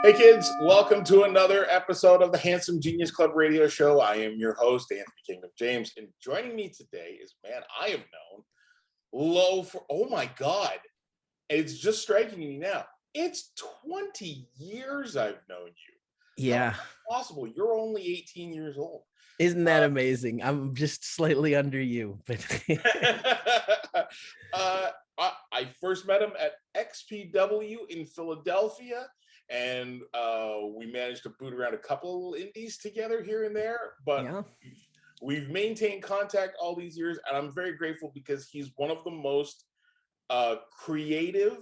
Hey kids, welcome to another episode of the Handsome Genius Club Radio Show. I am your host, Anthony Kingdom James, and joining me today is a man I have known low for, oh my God, it's just striking me now. It's 20 years I've known you. Yeah. How possible? You're only 18 years old. Isn't that amazing? I'm just slightly under you. But I first met him at XPW in Philadelphia. And we managed to boot around a couple of indies together here and there, but yeah. We've maintained contact all these years, and I'm very grateful because he's one of the most creative,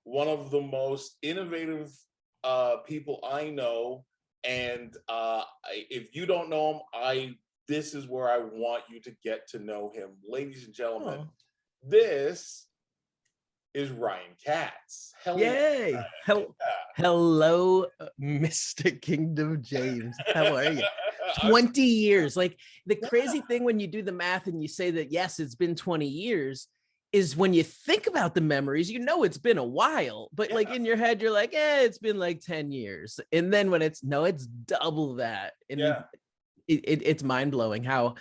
one of the most innovative people I know. And if you don't know him, this is where I want you to get to know him. Ladies and gentlemen, This is Ryan Katz. Hello. Yay! Hello, Mr. Kingdom James. How are you? 20 years. Like the crazy thing when you do the math and you say that, yes, it's been 20 years, is when you think about the memories, you know it's been a while, but like in your head, you're like, it's been like 10 years. And then when it's double that. And it's mind-blowing how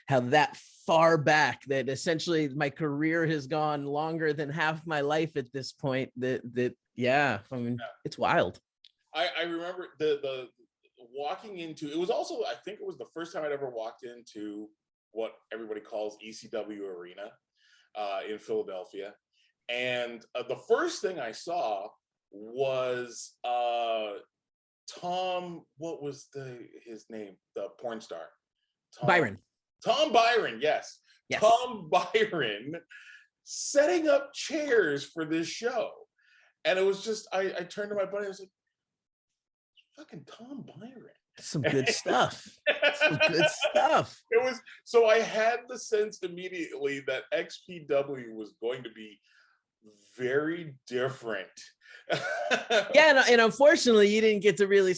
that far back, that essentially my career has gone longer than half my life at this point. It's wild. I remember the walking into, it was also, I think it was the first time I'd ever walked into what everybody calls ECW Arena in Philadelphia. And the first thing I saw was Tom, what was his name? The porn star. Tom Byron, yes. Tom Byron setting up chairs for this show. And it was just, I turned to my buddy, I was like, fucking Tom Byron. Some good stuff. Some good stuff. It was, so I had the sense immediately that XPW was going to be very different. And unfortunately you didn't get to really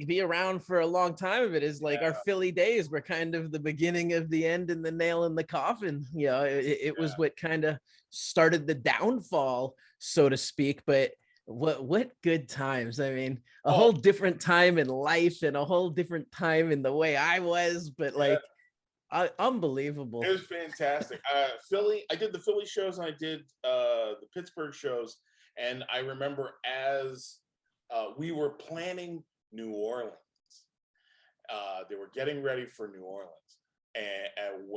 be around for a long time of it. Is like our Philly days were kind of the beginning of the end and the nail in the coffin. It was what kind of started the downfall, so to speak. But what good times. I mean, a whole different time in life and a whole different time in the way I was, but unbelievable. It was fantastic. Philly, I did the Philly shows and I did the Pittsburgh shows. And I remember as we were planning New Orleans, they were getting ready for New Orleans, and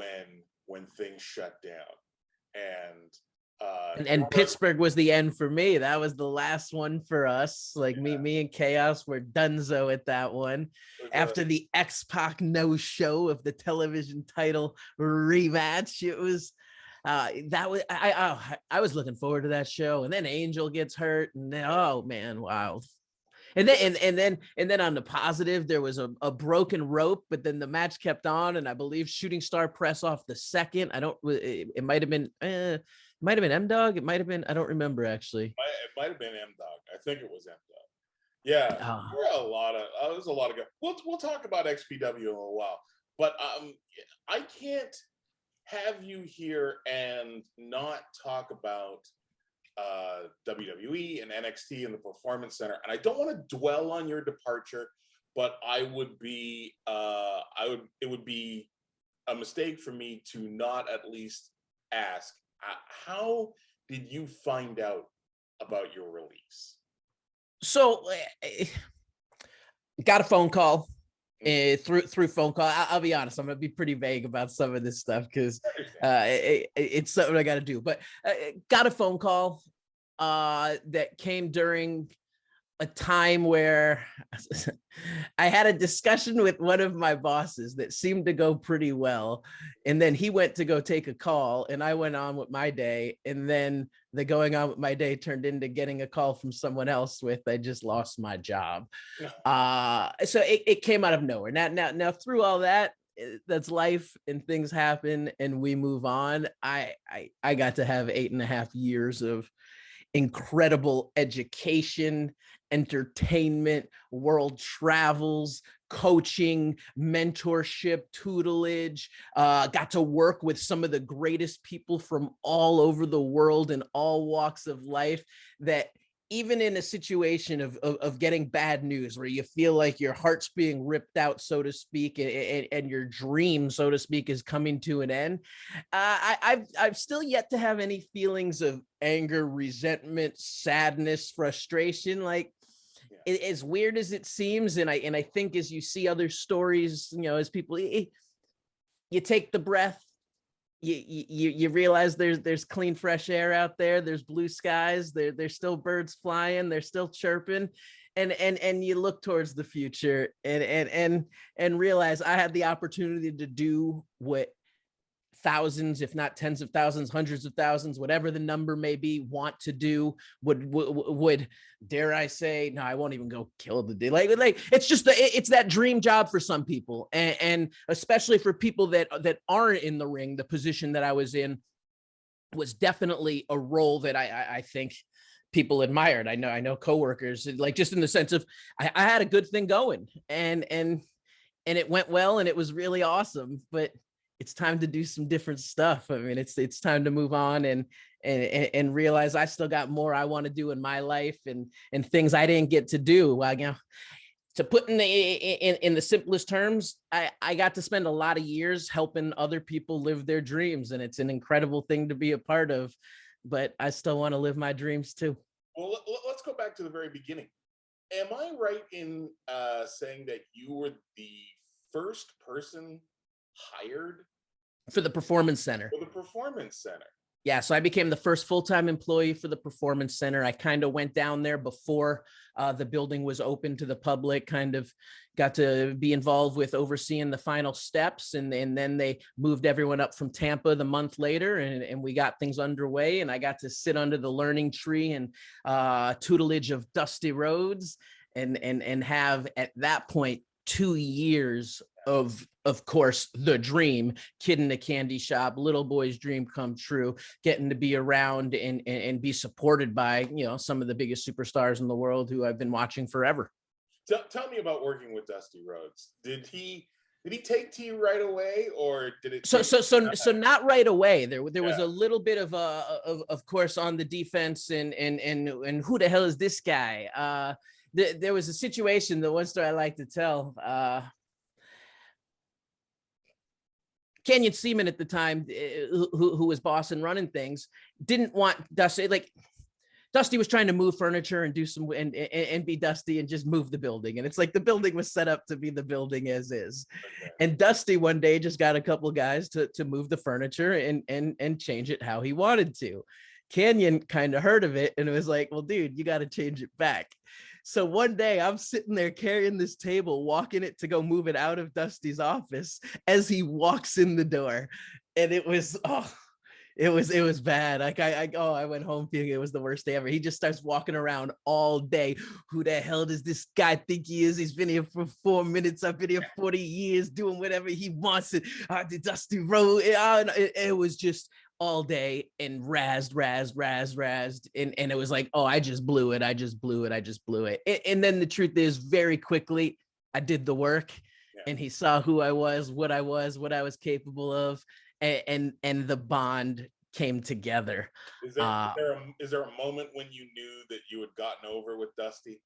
when things shut down, and Pittsburgh was the end for me. That was the last one for us. Like me and Chaos were donezo at that one. After the X-Pac no show of the television title rematch, it was. That was I was looking forward to that show, and then Angel gets hurt, and then, oh man, wow. And then on the positive, there was a broken rope, but then the match kept on, and I believe Shooting Star Press off the second. It might have been M-Dog. It might have been, I don't remember actually. It might have been M-Dog. I think it was M-Dog. Yeah, there were a lot of good. We'll talk about XPW in a little while, but I can't have you here and not talk about WWE and NXT and the Performance Center. And I don't want to dwell on your departure, but it would be a mistake for me to not at least ask, how did you find out about your release? So got a phone call. Through phone call. I'll be honest, I'm gonna be pretty vague about some of this stuff because it's something I got to do. But got a phone call that came during a time where I had a discussion with one of my bosses that seemed to go pretty well. And then he went to go take a call and I went on with my day. And then the going on with my day turned into getting a call from someone else with, I just lost my job. So it came out of nowhere. Now through all that, that's life and things happen and we move on. I got to have 8.5 years of incredible education, entertainment, world travels, coaching, mentorship, tutelage, got to work with some of the greatest people from all over the world in all walks of life that even in a situation of getting bad news where you feel like your heart's being ripped out, so to speak, and your dream, so to speak, is coming to an end, I've still yet to have any feelings of anger, resentment, sadness, frustration. Like, as weird as it seems, and I think as you see other stories, as people, you take the breath. You realize there's clean, fresh air out there. There's blue skies. There's still birds flying. They're still chirping, and you look towards the future and realize I had the opportunity to do what thousands, if not tens of thousands, hundreds of thousands, whatever the number may be, want to do. Would dare I say, no, I won't even go kill the day. Like it's just it's that dream job for some people, and especially for people that aren't in the ring. The position that I was in was definitely a role that I think people admired. I know coworkers, like, just in the sense of I had a good thing going, and it went well, and it was really awesome. But it's time to do some different stuff. I mean, it's time to move on and realize I still got more I want to do in my life, and things I didn't get to do. Well, to put in the simplest terms, I got to spend a lot of years helping other people live their dreams, and it's an incredible thing to be a part of. But I still want to live my dreams too. Well, let's go back to the very beginning. Am I right in saying that you were the first person hired for the Performance Center? For the Performance Center. Yeah, so I became the first full-time employee for the Performance Center. I kind of went down there before the building was open to the public, kind of got to be involved with overseeing the final steps. And then they moved everyone up from Tampa the month later, and we got things underway. And I got to sit under the learning tree and tutelage of Dusty Rhodes and have, at that point, 2 years of course, the dream, kid in a candy shop, little boy's dream come true, getting to be around and be supported by, some of the biggest superstars in the world who I've been watching forever. Tell me about working with Dusty Rhodes. Did he take to you right away, or did it? So not right away. There was a little bit of course, on the defense and who the hell is this guy? There was a situation, the one story I like to tell. Canyon Seaman at the time, who was boss and running things, didn't want Dusty. Like, Dusty was trying to move furniture and do some and be Dusty and just move the building. And it's like the building was set up to be the building as is. Okay. And Dusty one day just got a couple guys to move the furniture and change it how he wanted to. Canyon kind of heard of it and it was like, well, dude, you got to change it back. So one day I'm sitting there carrying this table, walking it to go move it out of Dusty's office as he walks in the door. And it was bad. Like I went home feeling it was the worst day ever. He just starts walking around all day. Who the hell does this guy think he is? He's been here for 4 minutes. I've been here 40 years doing whatever he wants. The Dusty Road. It was just all day and razzed. And it was like, oh, I just blew it. And then the truth is, very quickly, I did the work and he saw who I was, what I was capable of. And the bond came together. Is there a moment when you knew that you had gotten over with Dusty?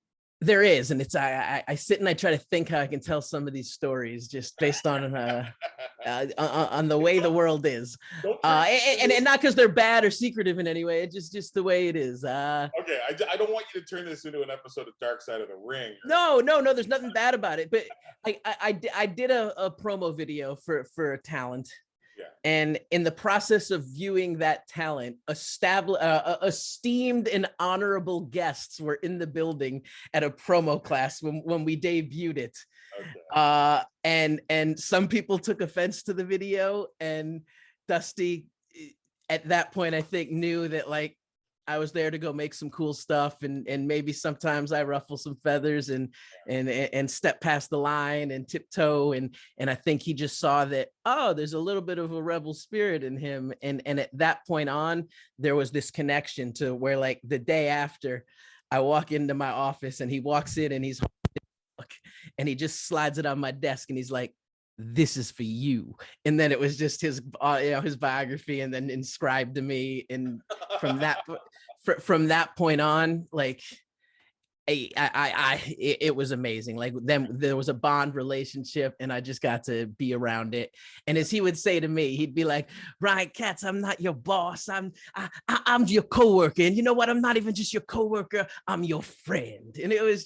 There is, and it's I sit and I try to think how I can tell some of these stories just based on the way the world is, and not because they're bad or secretive in any way. It's just the way it is. Okay, I don't want you to turn this into an episode of Dark Side of the Ring. No, there's nothing bad about it. But I did a promo video for a talent. And in the process of viewing that talent, esteemed and honorable guests were in the building at a promo class when we debuted it. Okay. And some people took offense to the video, and Dusty at that point, I think, knew that, like, I was there to go make some cool stuff, and maybe sometimes I ruffle some feathers and step past the line and tiptoe, and I think he just saw that, oh, there's a little bit of a rebel spirit in him, and at that point on, there was this connection to where, like, the day after, I walk into my office and he walks in and he's and he just slides it on my desk and he's like, "This is for you." And then it was just his biography, and then inscribed to me. And from from that point on, like, it was amazing. Like, then there was a bond relationship, and I just got to be around it. And as he would say to me, he'd be like, "Brian Katz, I'm not your boss. I'm your coworker. And you know what? I'm not even just your coworker. I'm your friend." And it was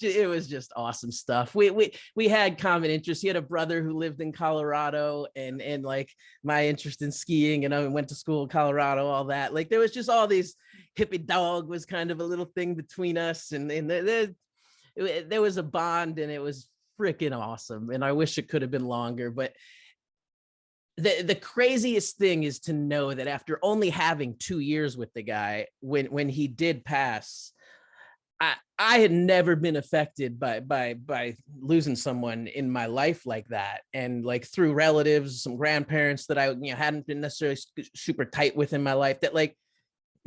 just awesome stuff. We had common interests. He had a brother who lived in Colorado, and like my interest in skiing, and I went to school in Colorado, all that. Like, there was just all these. Hippie dog was kind of a little thing between us, and there was a bond, and it was freaking awesome. And I wish it could have been longer, but the craziest thing is to know that after only having 2 years with the guy, when he did pass, I had never been affected by losing someone in my life like that. And like through relatives, some grandparents that I hadn't been necessarily super tight with in my life, that like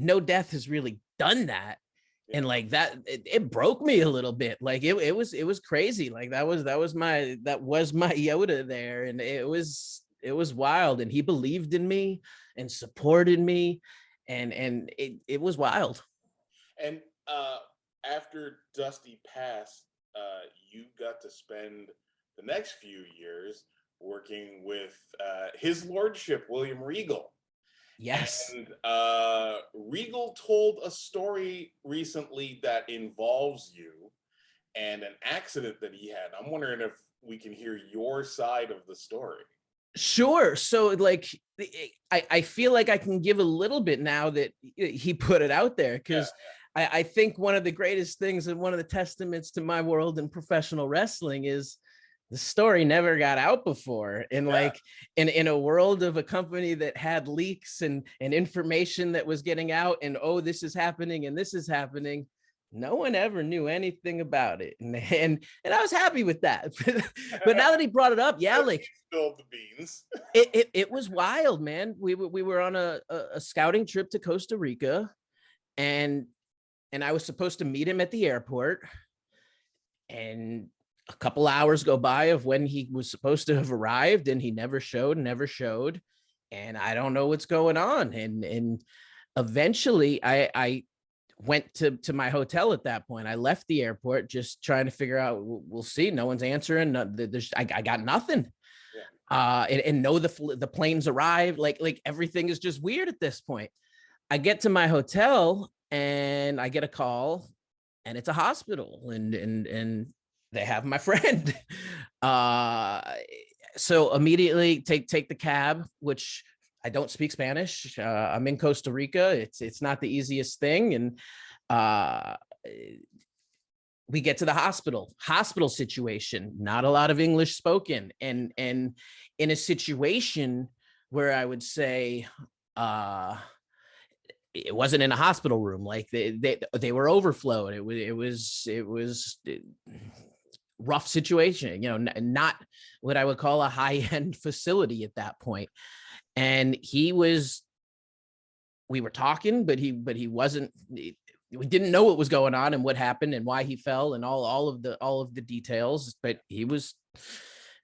no death has really done that. And like that, it broke me a little bit. Like it was crazy. Like that was my Yoda there. And it was wild. And he believed in me and supported me. And it was wild. And after Dusty passed, you got to spend the next few years working with His Lordship, William Regal. Yes. And Regal told a story recently that involves you and an accident that he had. I'm wondering if we can hear your side of the story. Sure. So like, I feel like I can give a little bit now that he put it out there, because I think one of the greatest things and one of the testaments to my world in professional wrestling is the story never got out before. And like in a world of a company that had leaks and information that was getting out, and oh, this is happening and this is happening, no one ever knew anything about it. And I was happy with that. But now that he brought it up, like spilled the beans. it was wild, man. We were on a scouting trip to Costa Rica, and I was supposed to meet him at the airport, and a couple hours go by of when he was supposed to have arrived, and he never showed. And I don't know what's going on. And eventually I went to my hotel at that point. I left the airport just trying to figure out, we'll see. No one's answering. I got nothing. And know the planes arrived. Like everything is just weird at this point. I get to my hotel and I get a call, and it's a hospital, and they have my friend. So immediately take the cab, which I don't speak Spanish. I'm in Costa Rica. It's not the easiest thing. And we get to the hospital situation, not a lot of English spoken. And in a situation where I would say, it wasn't in a hospital room. Like they were overflowed. It was rough situation, not what I would call a high-end facility at that point. And we were talking, but he wasn't, we didn't know what was going on and what happened and why he fell and all of the details, but he was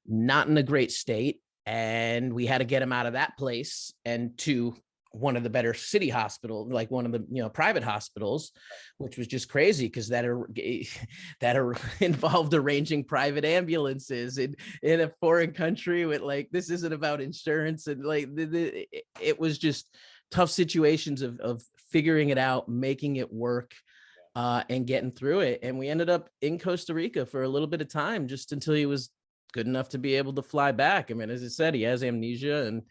not in a great state. And we had to get him out of that place and to one of the better city hospitals, like one of the private hospitals, which was just crazy because that involved arranging private ambulances in a foreign country with like, this isn't about insurance, and like it was just tough situations of figuring it out, making it work, and getting through it. And we ended up in Costa Rica for a little bit of time, just until he was good enough to be able to fly back. I mean, as I said, he has amnesia, and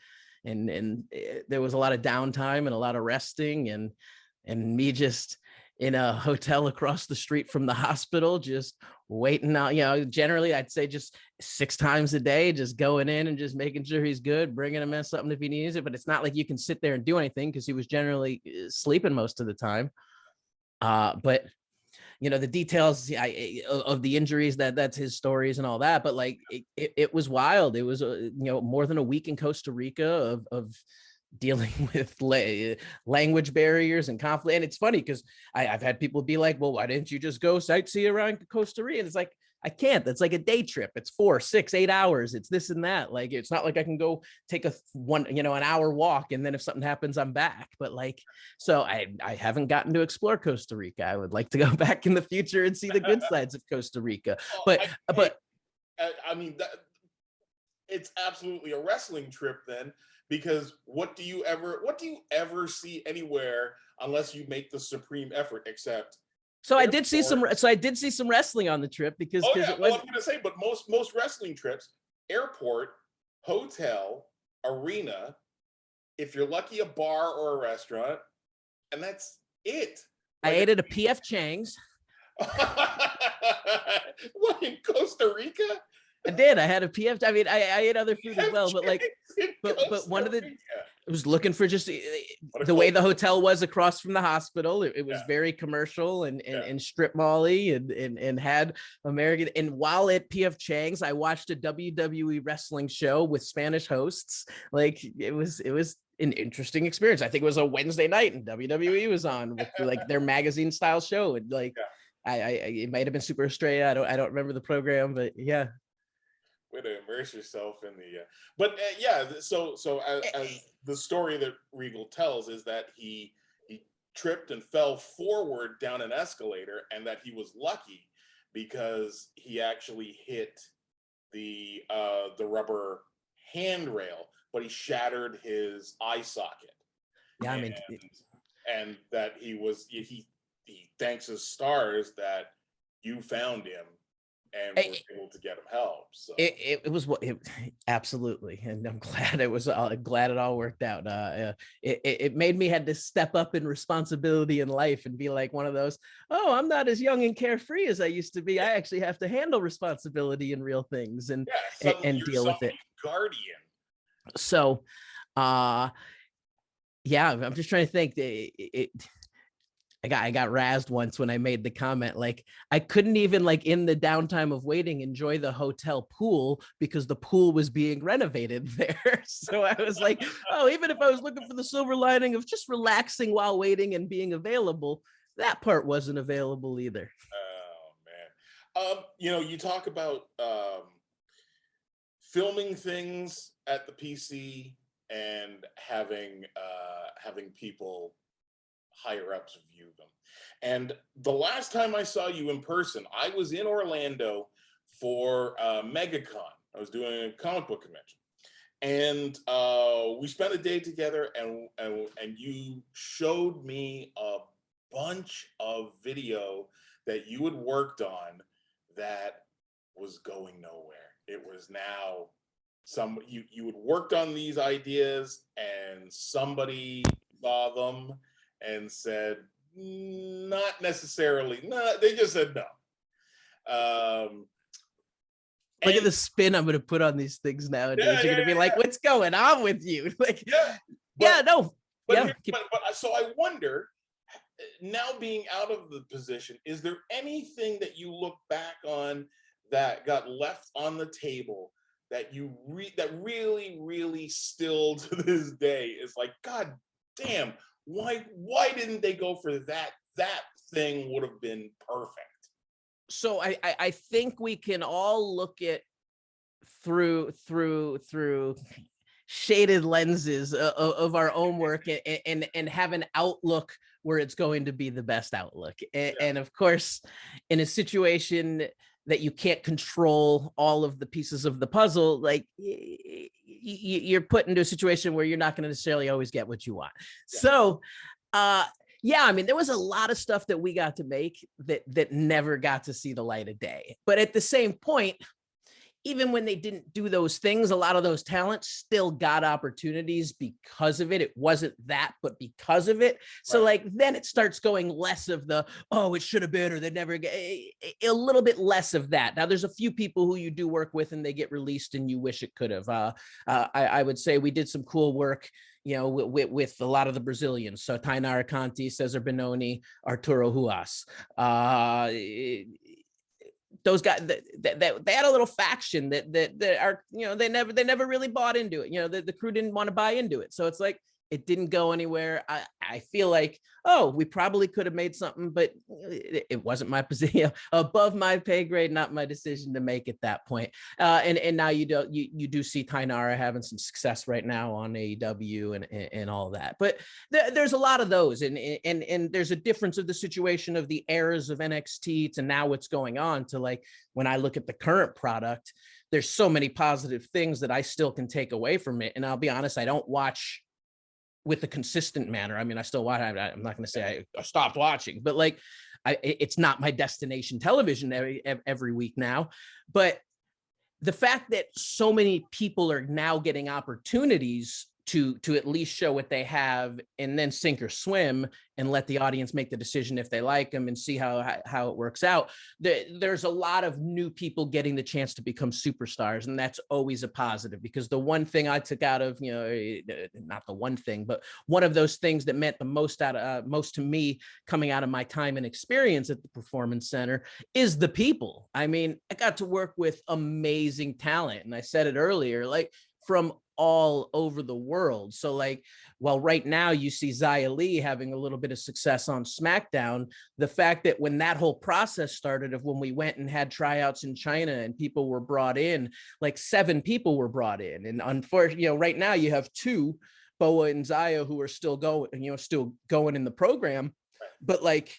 there was a lot of downtime and a lot of resting, and me just in a hotel across the street from the hospital, just waiting out, generally I'd say just 6 times a day, just going in and just making sure he's good, bringing him in something if he needs it. But it's not like you can sit there and do anything because he was generally sleeping most of the time. But the details of the injuries, that's his stories and all that. But like, it was wild. It was, more than a week in Costa Rica of dealing with language barriers and conflict. And it's funny because I've had people be like, well, why didn't you just go sightsee around Costa Rica? And it's like, I can't. That's like a day trip. It's 4, 6, 8 hours. It's this and that. Like, it's not like I can go take an hour walk, and then if something happens, I'm back. But like, so I haven't gotten to explore Costa Rica. I would like to go back in the future and see the good sides of Costa Rica. But I mean, it's absolutely a wrestling trip then, because what do you ever see anywhere unless you make the supreme effort, except So I did see some wrestling on the trip because I'm gonna say, but most wrestling trips, airport, hotel, arena, if you're lucky, a bar or a restaurant, and that's it. I ate at a PF Chang's. What, in Costa Rica? I did. I had a PF. I mean, I ate other food as well, but like, but one of the, I was looking for just the way the hotel was across from the hospital. It was very commercial and strip mally and had American. And while at PF Chang's, I watched a WWE wrestling show with Spanish hosts. Like, it was an interesting experience. I think it was a Wednesday night and WWE was on with like their magazine style show. And like, it might have been Super Straight. I don't remember the program, but yeah. Way to immerse yourself in the so as the story that Regal tells is that he tripped and fell forward down an escalator, and that he was lucky because he actually hit the rubber handrail, but he shattered his eye socket. Yeah, I mean, and that he thanks his stars that you found him and was able to get him help. So it was absolutely, and I'm glad it all worked out. It made me had to step up in responsibility in life and be like one of those, I'm not as young and carefree as I used to be. I actually have to handle responsibility in real things and deal with it. Guardian. So, I'm just trying to think. I got razzed once when I made the comment, like, I couldn't even, like, in the downtime of waiting, enjoy the hotel pool because the pool was being renovated there. So I was like, even if I was looking for the silver lining of just relaxing while waiting and being available, that part wasn't available either. Oh, man. You talk about filming things at the PC and having people higher ups view them. And the last time I saw you in person, I was in Orlando for MegaCon. I was doing a comic book convention, and we spent a day together. And you showed me a bunch of video that you had worked on that was going nowhere. It was now you had worked on these ideas, and somebody saw them and said, not necessarily. No, they just said no. Look at the spin I'm going to put on these things nowadays. You're going to be like, what's going on with you? Like, no. So I wonder, now being out of the position, is there anything that you look back on that got left on the table that that really, really still to this day is like, God damn, why didn't they go for that? That thing would have been perfect. So I think we can all look at through shaded lenses of our own work and have an outlook where it's going to be the best outlook. And of course, in a situation that you can't control all of the pieces of the puzzle, like you're put into a situation where you're not going to necessarily always get what you want. Yeah. So, I mean, there was a lot of stuff that we got to make that never got to see the light of day. But at the same point, even when they didn't do those things, a lot of those talents still got opportunities because of it. It wasn't that, but because of it. So like, then it starts going less of the, it should have been, or they never get a little bit less of that. Now there's a few people who you do work with and they get released and you wish it could have. I would say we did some cool work, with a lot of the Brazilians. So Tainara Conti, Cesar Benoni, Arturo Huas. Those guys that they had a little faction that are, they never really bought into it. The crew didn't want to buy into it. So it's like, It didn't go anywhere. I feel like, oh, we probably could have made something, but it wasn't my position, above my pay grade, not my decision to make at that point. And now you do see Tainara having some success right now on AEW and all that. But there's a lot of those, and there's a difference of the situation of the eras of NXT to now what's going on to, like, when I look at the current product, there's so many positive things that I still can take away from it. And I'll be honest, I don't watch with a consistent manner. I mean, I still watch. I'm not going to say I stopped watching, but like, it's not my destination television every week now. But the fact that so many people are now getting opportunities to at least show what they have and then sink or swim and let the audience make the decision if they like them and see how it works out. There's a lot of new people getting the chance to become superstars, and that's always a positive, because the one thing I took out of, not the one thing, but one of those things that meant the most most to me coming out of my time and experience at the Performance Center is the people. I mean, I got to work with amazing talent, and I said it earlier, like, from all over the world. So like, while right now you see Xia Li having a little bit of success on SmackDown, the fact that when that whole process started of when we went and had tryouts in China and people were brought in, like 7 people were brought in. And unfortunately, right now you have 2, Boa and Xia, who are still going in the program, but like,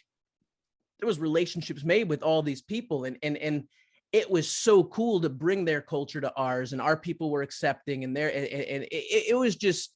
there was relationships made with all these people, and it was so cool to bring their culture to ours, and our people were accepting, and it was just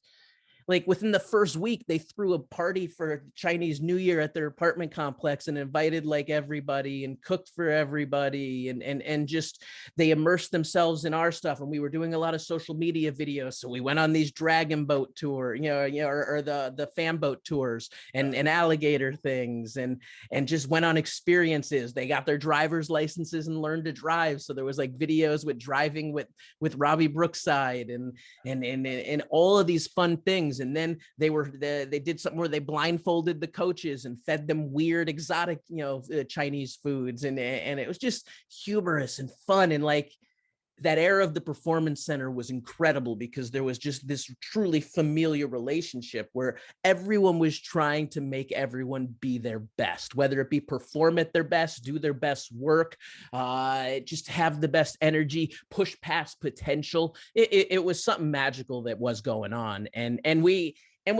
like, within the first week, they threw a party for Chinese New Year at their apartment complex and invited like everybody and cooked for everybody, and just, they immersed themselves in our stuff. And we were doing a lot of social media videos. So we went on these dragon boat tour, or the fan boat tours and alligator things, and just went on experiences. They got their driver's licenses and learned to drive. So there was like videos with driving with Robbie Brookside and all of these fun things. And then they did something where they blindfolded the coaches and fed them weird exotic Chinese foods, and it was just humorous and fun. And like, that era of the Performance Center was incredible, because there was just this truly familiar relationship where everyone was trying to make everyone be their best, whether it be perform at their best, do their best work, just have the best energy, push past potential. It was something magical that was going on. And we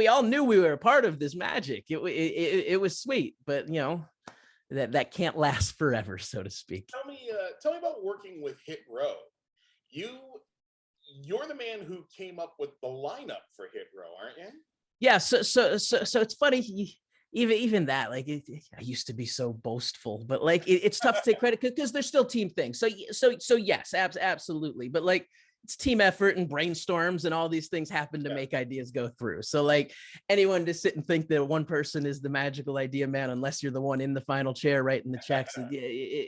all knew we were a part of this magic. It was sweet, but that can't last forever, so to speak. Tell me about working with Hit Row. You're the man who came up with the lineup for Hit Row, aren't you? Yeah. So it's funny. Even that, like, I used to be so boastful, but like, it's tough to take credit because there's still team things. So yes, absolutely. But like, it's team effort and brainstorms and all these things happen to make ideas go through. So like, anyone to sit and think that one person is the magical idea man, unless you're the one in the final chair writing the checks,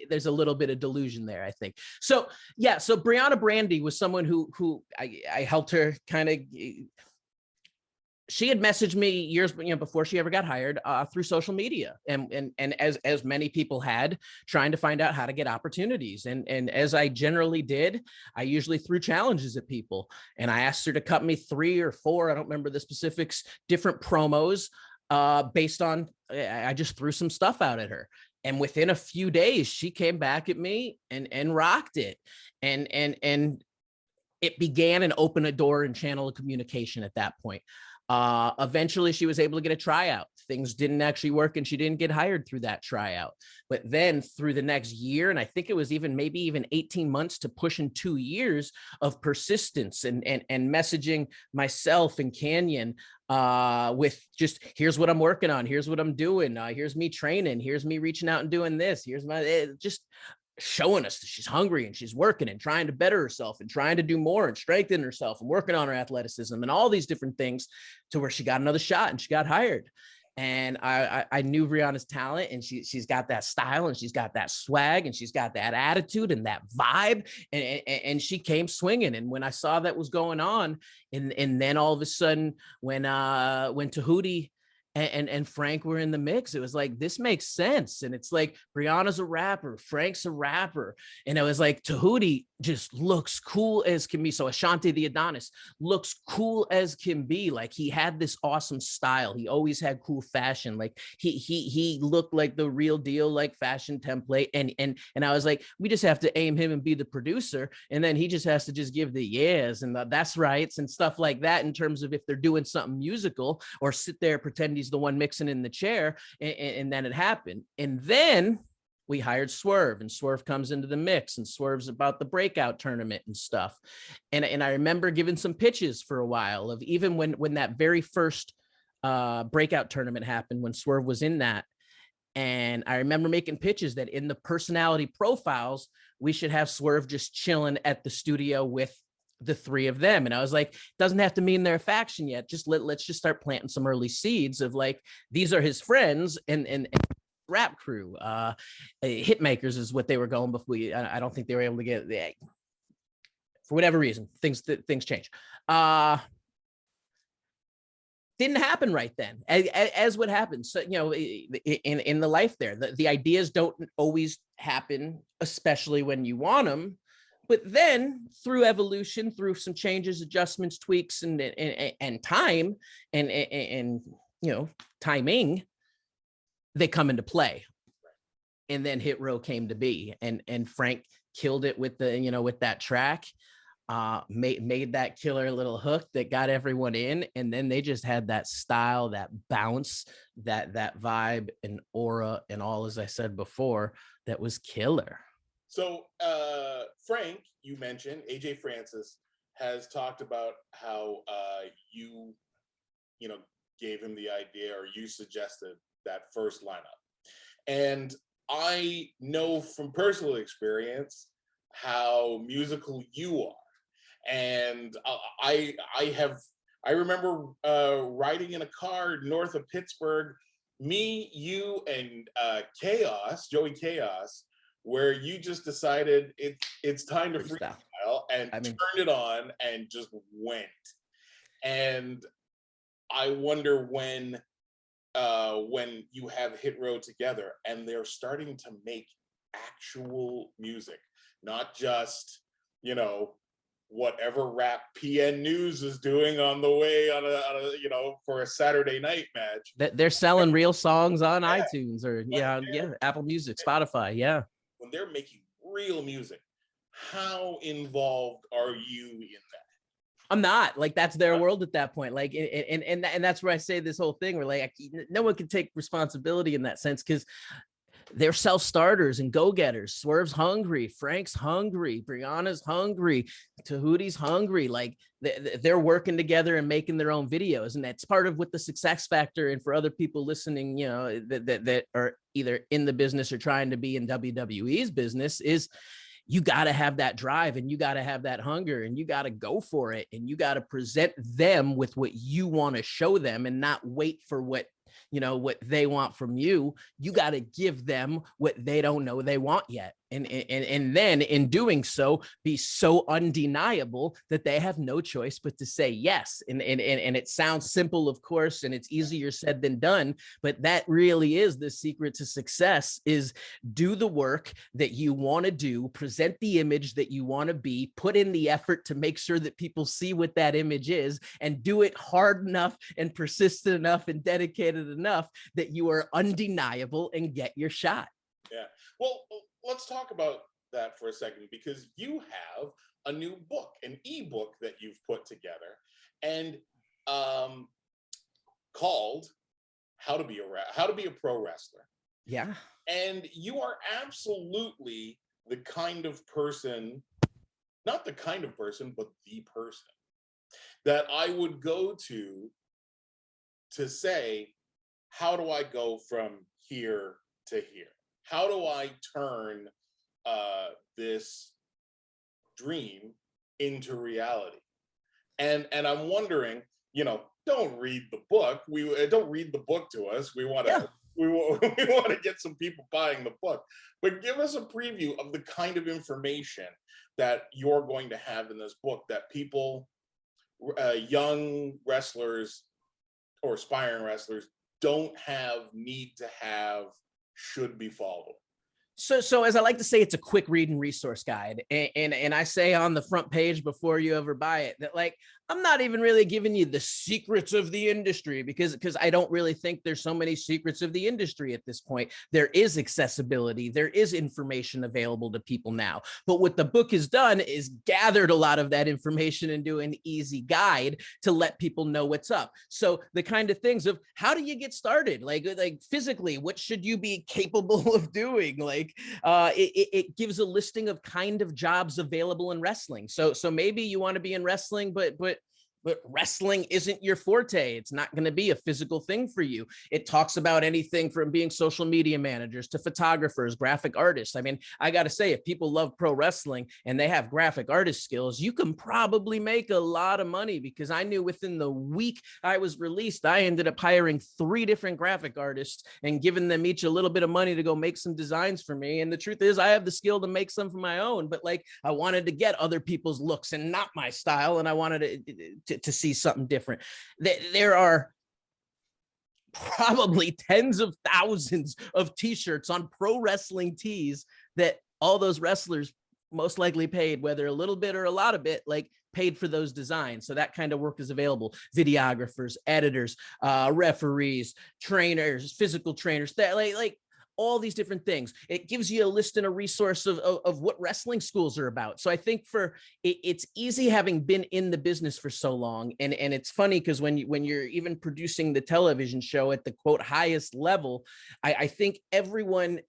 there's a little bit of delusion there, I think. So yeah, so Brianna Brandy was someone who I helped her kind of. She had messaged me years, before she ever got hired, through social media, and as many people had, trying to find out how to get opportunities. And as I generally did, I usually threw challenges at people, and I asked her to cut me 3 or 4, I don't remember the specifics, different promos based on, I just threw some stuff out at her. And within a few days, she came back at me and rocked it. And it began and opened a door and channel of communication at that point. Eventually she was able to get a tryout. Things didn't actually work and she didn't get hired through that tryout. But then through the next year, and I think it was maybe even 18 months to pushing 2 years of persistence and messaging myself and Canyon with just, here's what I'm working on. Here's what I'm doing. Here's me training. Here's me reaching out and doing this. Here's just showing us that she's hungry and she's working and trying to better herself and trying to do more and strengthen herself and working on her athleticism and all these different things, to where she got another shot and she got hired. And I knew Brianna's talent, and she's got that style and she's got that swag and she's got that attitude and that vibe, and she came swinging. And when I saw that was going on, and then all of a sudden when Tahuti and Frank were in the mix. It was like, this makes sense. And it's like, Brianna's a rapper, Frank's a rapper. And it was like, Tahuti just looks cool as can be. So Ashanti the Adonis looks cool as can be. Like, he had this awesome style. He always had cool fashion. Like he looked like the real deal, like fashion template. And I was like, we just have to aim him and be the producer. And then he just has to just give the yes and the that's rights and stuff like that, in terms of if they're doing something musical, or sit there pretend he's the one mixing in the chair. And then it happened. And then we hired Swerve, and Swerve comes into the mix, and Swerve's about the breakout tournament and stuff. And I remember giving some pitches for a while of, even when that very first breakout tournament happened, when Swerve was in that. And I remember making pitches that in the personality profiles, we should have Swerve just chilling at the studio with the three of them. And I was like, doesn't have to mean they're a faction yet. Just let's just start planting some early seeds of like, these are his friends and rap crew. Hitmakers is what they were going before. I don't think they were able to get for whatever reason, things change. Didn't happen right then, as what happens. So, you know, in the life there, the ideas don't always happen, especially when you want them. But then through evolution, through some changes, adjustments, tweaks, and time, and you know, timing, they come into play. And then Hit Row came to be, and Frank killed it with the, you know, with that track, made that killer little hook that got everyone in. And then they just had that style, that bounce, that vibe and aura and all, as I said before, that was killer. So Frank, you mentioned AJ Francis has talked about how you know, gave him the idea, or you suggested that first lineup. And I know from personal experience how musical you are. And I remember riding in a car north of Pittsburgh, me, you, and Joey Chaos, where you just decided it's time to freestyle and turned it on and just went. And I wonder when you have Hit Row together and they're starting to make actual music, not just, you know, whatever rap PN News is doing on the way on a you know, for a Saturday night match. That they're selling real songs on iTunes or Apple Music, Spotify. Yeah. When they're making real music, how involved are you in that? I'm not. Like, that's their world at that point. Like, and that's where I say this whole thing where, like, no one can take responsibility in that sense, because they're self-starters and go-getters. Swerve's hungry, Frank's hungry, Brianna's hungry, Tahuti's hungry. Like, they're working together and making their own videos, and that's part of what the success factor. And for other people listening, you know, that are either in the business or trying to be in WWE's business, is you got to have that drive, and you got to have that hunger, and you got to go for it, and you got to present them with what you want to show them, and not wait for what, you know, what they want from you. You got to give them what they don't know they want yet. And then in doing so, be so undeniable that they have no choice but to say yes. And it sounds simple, of course, and it's easier said than done, but that really is the secret to success: is do the work that you want to do, present the image that you want to be, put in the effort to make sure that people see what that image is, and do it hard enough and persistent enough and dedicated enough that you are undeniable and get your shot. Yeah. Well, let's talk about that for a second, because you have a new book, an ebook that you've put together, and called "How to Be a Pro Wrestler." Yeah. And you are absolutely the kind of person, not the kind of person, but the person that I would go to say, how do I go from here to here? How do I turn this dream into reality? And I'm wondering, you know, don't read the book. Don't read the book to us. We want to get some people buying the book, but give us a preview of the kind of information that you're going to have in this book that people, young wrestlers or aspiring wrestlers, need to have, should be followed. So as I like to say, it's a quick read and resource guide. And I say on the front page before you ever buy it that, like, I'm not even really giving you the secrets of the industry because I don't really think there's so many secrets of the industry at this point. There is accessibility. There is information available to people now. But what the book has done is gathered a lot of that information into an easy guide to let people know what's up. So the kind of things of how do you get started? Like physically, what should you be capable of doing? Like it gives a listing of kind of jobs available in wrestling. So maybe you want to be in wrestling, but wrestling isn't your forte. It's not going to be a physical thing for you. It talks about anything from being social media managers to photographers, graphic artists. I mean, I got to say, if people love pro wrestling and they have graphic artist skills, you can probably make a lot of money, because I knew within the week I was released, I ended up hiring 3 different graphic artists and giving them each a little bit of money to go make some designs for me. And the truth is, I have the skill to make some for my own, but like, I wanted to get other people's looks and not my style. And I wanted to see something different. There are probably tens of thousands of t-shirts on Pro Wrestling Tees that all those wrestlers most likely paid, whether a little bit or a lot of it, like paid for those designs. So that kind of work is available. Videographers, editors, referees, trainers, physical trainers, that like all these different things. It gives you a list and a resource of what wrestling schools are about. So I think it's easy having been in the business for so long. And it's funny because when you're even producing the television show at the quote highest level, I think everyone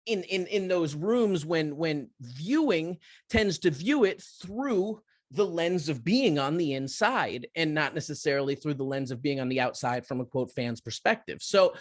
in those rooms when viewing tends to view it through the lens of being on the inside and not necessarily through the lens of being on the outside from a quote fan's perspective. So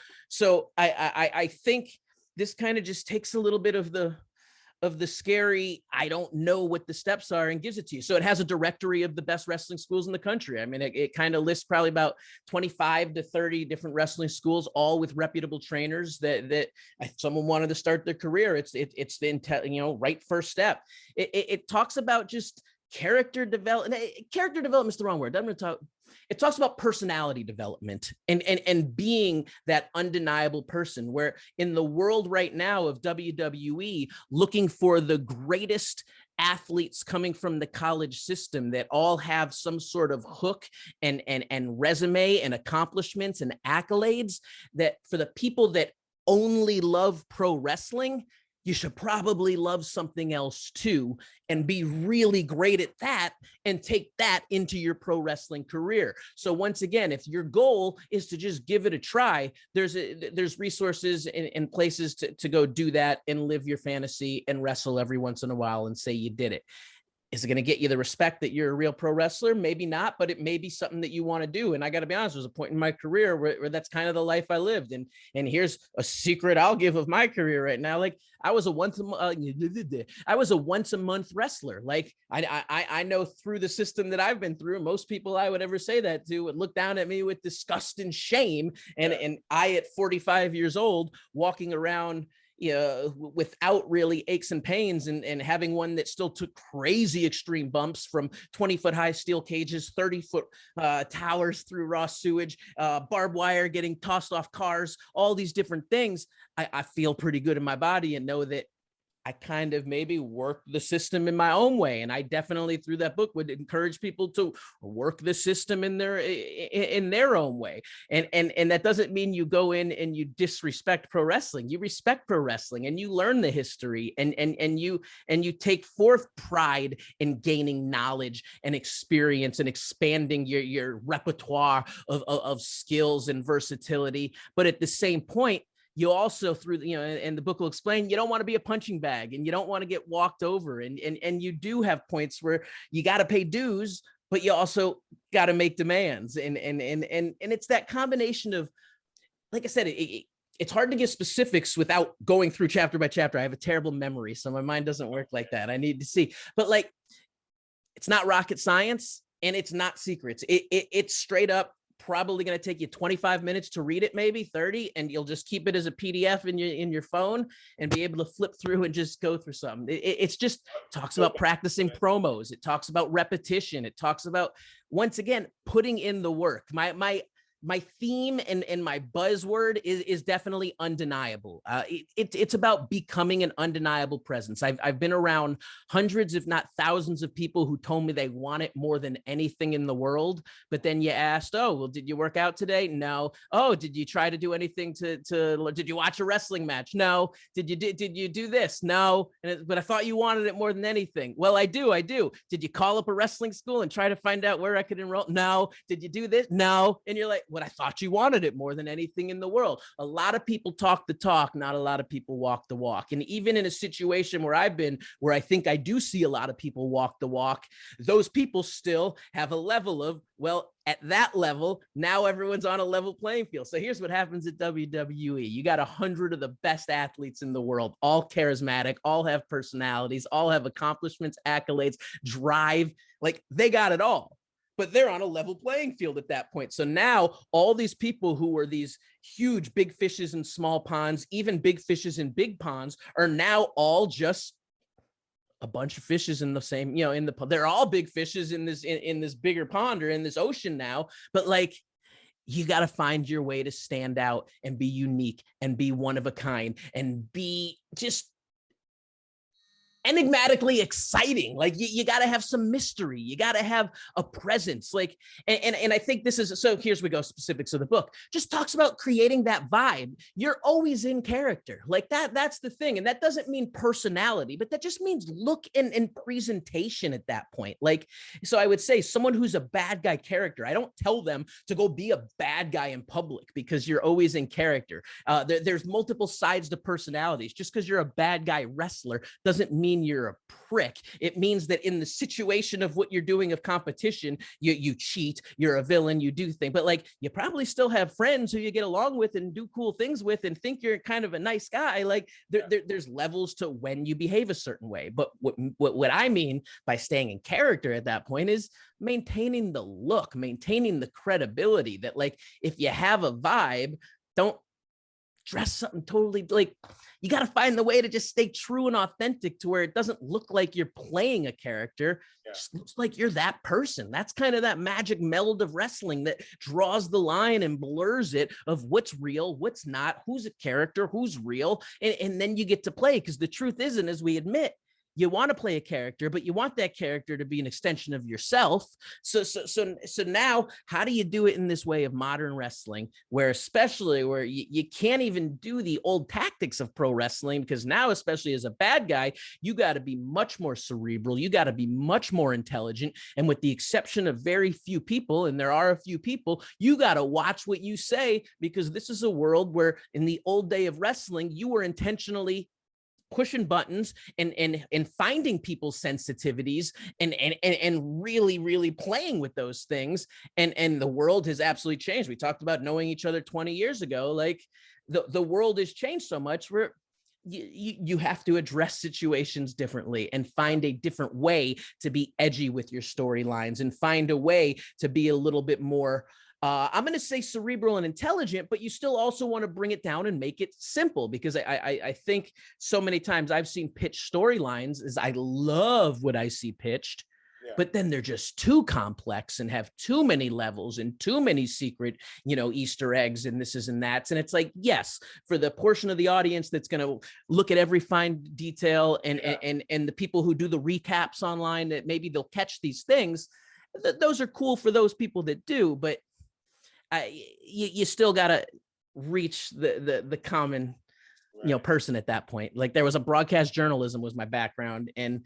I think this kind of just takes a little bit of the scary, I don't know what the steps are, and gives it to you. So it has a directory of the best wrestling schools in the country. I mean, it kind of lists probably about 25 to 30 different wrestling schools, all with reputable trainers that if someone wanted to start their career, it's the right first step. It talks about just character development. Character development is the wrong word. It talks about personality development and being that undeniable person, where in the world right now of WWE looking for the greatest athletes coming from the college system that all have some sort of hook and resume and accomplishments and accolades, that for the people that only love pro wrestling, you should probably love something else too, and be really great at that and take that into your pro wrestling career. So once again, if your goal is to just give it a try, there's resources and places to go do that and live your fantasy and wrestle every once in a while and say you did it. Is it going to get you the respect that you're a real pro wrestler? Maybe not, but it may be something that you want to do. And I got to be honest, there was a point in my career where that's kind of the life I lived. And here's a secret I'll give of my career right now. Like I was a once a month wrestler. Like I know through the system that I've been through, most people I would ever say that to would look down at me with disgust and shame. And I, at 45 years old, walking around without really aches and pains, and having one that still took crazy extreme bumps from 20-foot high steel cages, 30-foot towers through raw sewage, barbed wire, getting tossed off cars, all these different things. I feel pretty good in my body and know that I kind of maybe work the system in my own way. And I definitely, through that book, would encourage people to work the system in their own way. And that doesn't mean you go in and you disrespect pro wrestling. You respect pro wrestling and you learn the history and you take forth pride in gaining knowledge and experience and expanding your repertoire of skills and versatility. But at the same point, you also, through and the book will explain, you don't want to be a punching bag and you don't want to get walked over, and you do have points where you got to pay dues, but you also got to make demands, and it's that combination of, like I said, it's hard to give specifics without going through chapter by chapter. I have a terrible memory, so my mind doesn't work like that. I need to see, but like, it's not rocket science and it's not secrets. It's straight up probably going to take you 25 minutes to read it, maybe 30, and you'll just keep it as a PDF in your phone and be able to flip through and just go through something. It's just talks about practicing promos. It talks about repetition. It talks about, once again, putting in the work. My my theme and my buzzword is definitely undeniable. It's about becoming an undeniable presence. I've been around hundreds, if not thousands, of people who told me they want it more than anything in the world. But then you asked, oh, well, did you work out today? No. Oh, did you try to do anything did you watch a wrestling match? No. Did you do this? No. But I thought you wanted it more than anything. Well, I do. Did you call up a wrestling school and try to find out where I could enroll? No. Did you do this? No. And you're like, what? I thought you wanted it more than anything in the world. A lot of people talk the talk, not a lot of people walk the walk. And even in a situation where I've been, where I think I do see a lot of people walk the walk, those people still have a level of, well, at that level, now everyone's on a level playing field. So here's what happens at WWE. You got 100 of the best athletes in the world, all charismatic, all have personalities, all have accomplishments, accolades, drive. Like, they got it all. But they're on a level playing field at that point. So now all these people who were these huge big fishes in small ponds, even big fishes in big ponds, are now all just a bunch of fishes in the same, they're all big fishes in this bigger pond or in this ocean now. But like, you got to find your way to stand out and be unique and be one of a kind and be just enigmatically exciting. Like, you got to have some mystery. You got to have a presence. Like, and I think this is, so here's we go, specifics of the book just talks about creating that vibe. You're always in character like that's the thing. And that doesn't mean personality, but that just means look and presentation at that point. Like, so I would say someone who's a bad guy character, I don't tell them to go be a bad guy in public, because you're always in character. There's multiple sides to personalities. Just because you're a bad guy wrestler doesn't mean you're a prick. It means that in the situation of what you're doing of competition, you cheat, you're a villain, you do things, but like, you probably still have friends who you get along with and do cool things with and think you're kind of a nice guy. Like, there's levels to when you behave a certain way. But what I mean by staying in character at that point is maintaining the look, maintaining the credibility that, like, if you have a vibe, don't dress something totally, like, you got to find the way to just stay true and authentic to where it doesn't look like you're playing a character. Yeah. It just looks like you're that person. That's kind of that magic meld of wrestling that draws the line and blurs it of what's real, what's not, who's a character, who's real. And then you get to play, because the truth isn't, as we admit, you want to play a character, but you want that character to be an extension of yourself. So now, how do you do it in this way of modern wrestling, where you can't even do the old tactics of pro wrestling? Because now, especially as a bad guy, you got to be much more cerebral. You got to be much more intelligent. And with the exception of very few people, and there are a few people, you got to watch what you say, because this is a world where in the old day of wrestling, you were intentionally pushing buttons and finding people's sensitivities and really playing with those things. And the world has absolutely changed. We talked about knowing each other 20 years ago. Like, the world has changed so much where you have to address situations differently and find a different way to be edgy with your storylines and find a way to be a little bit more I'm going to say cerebral and intelligent, but you still also want to bring it down and make it simple, because I think so many times I've seen pitched storylines is I love what I see pitched, but then they're just too complex and have too many levels and too many secret, Easter eggs and this is and that's. And it's like, yes, for the portion of the audience that's going to look at every fine detail and the people who do the recaps online, that maybe they'll catch these things. Those are cool for those people that do, but you still got to reach the common, person at that point. Like, there was a broadcast journalism was my background, and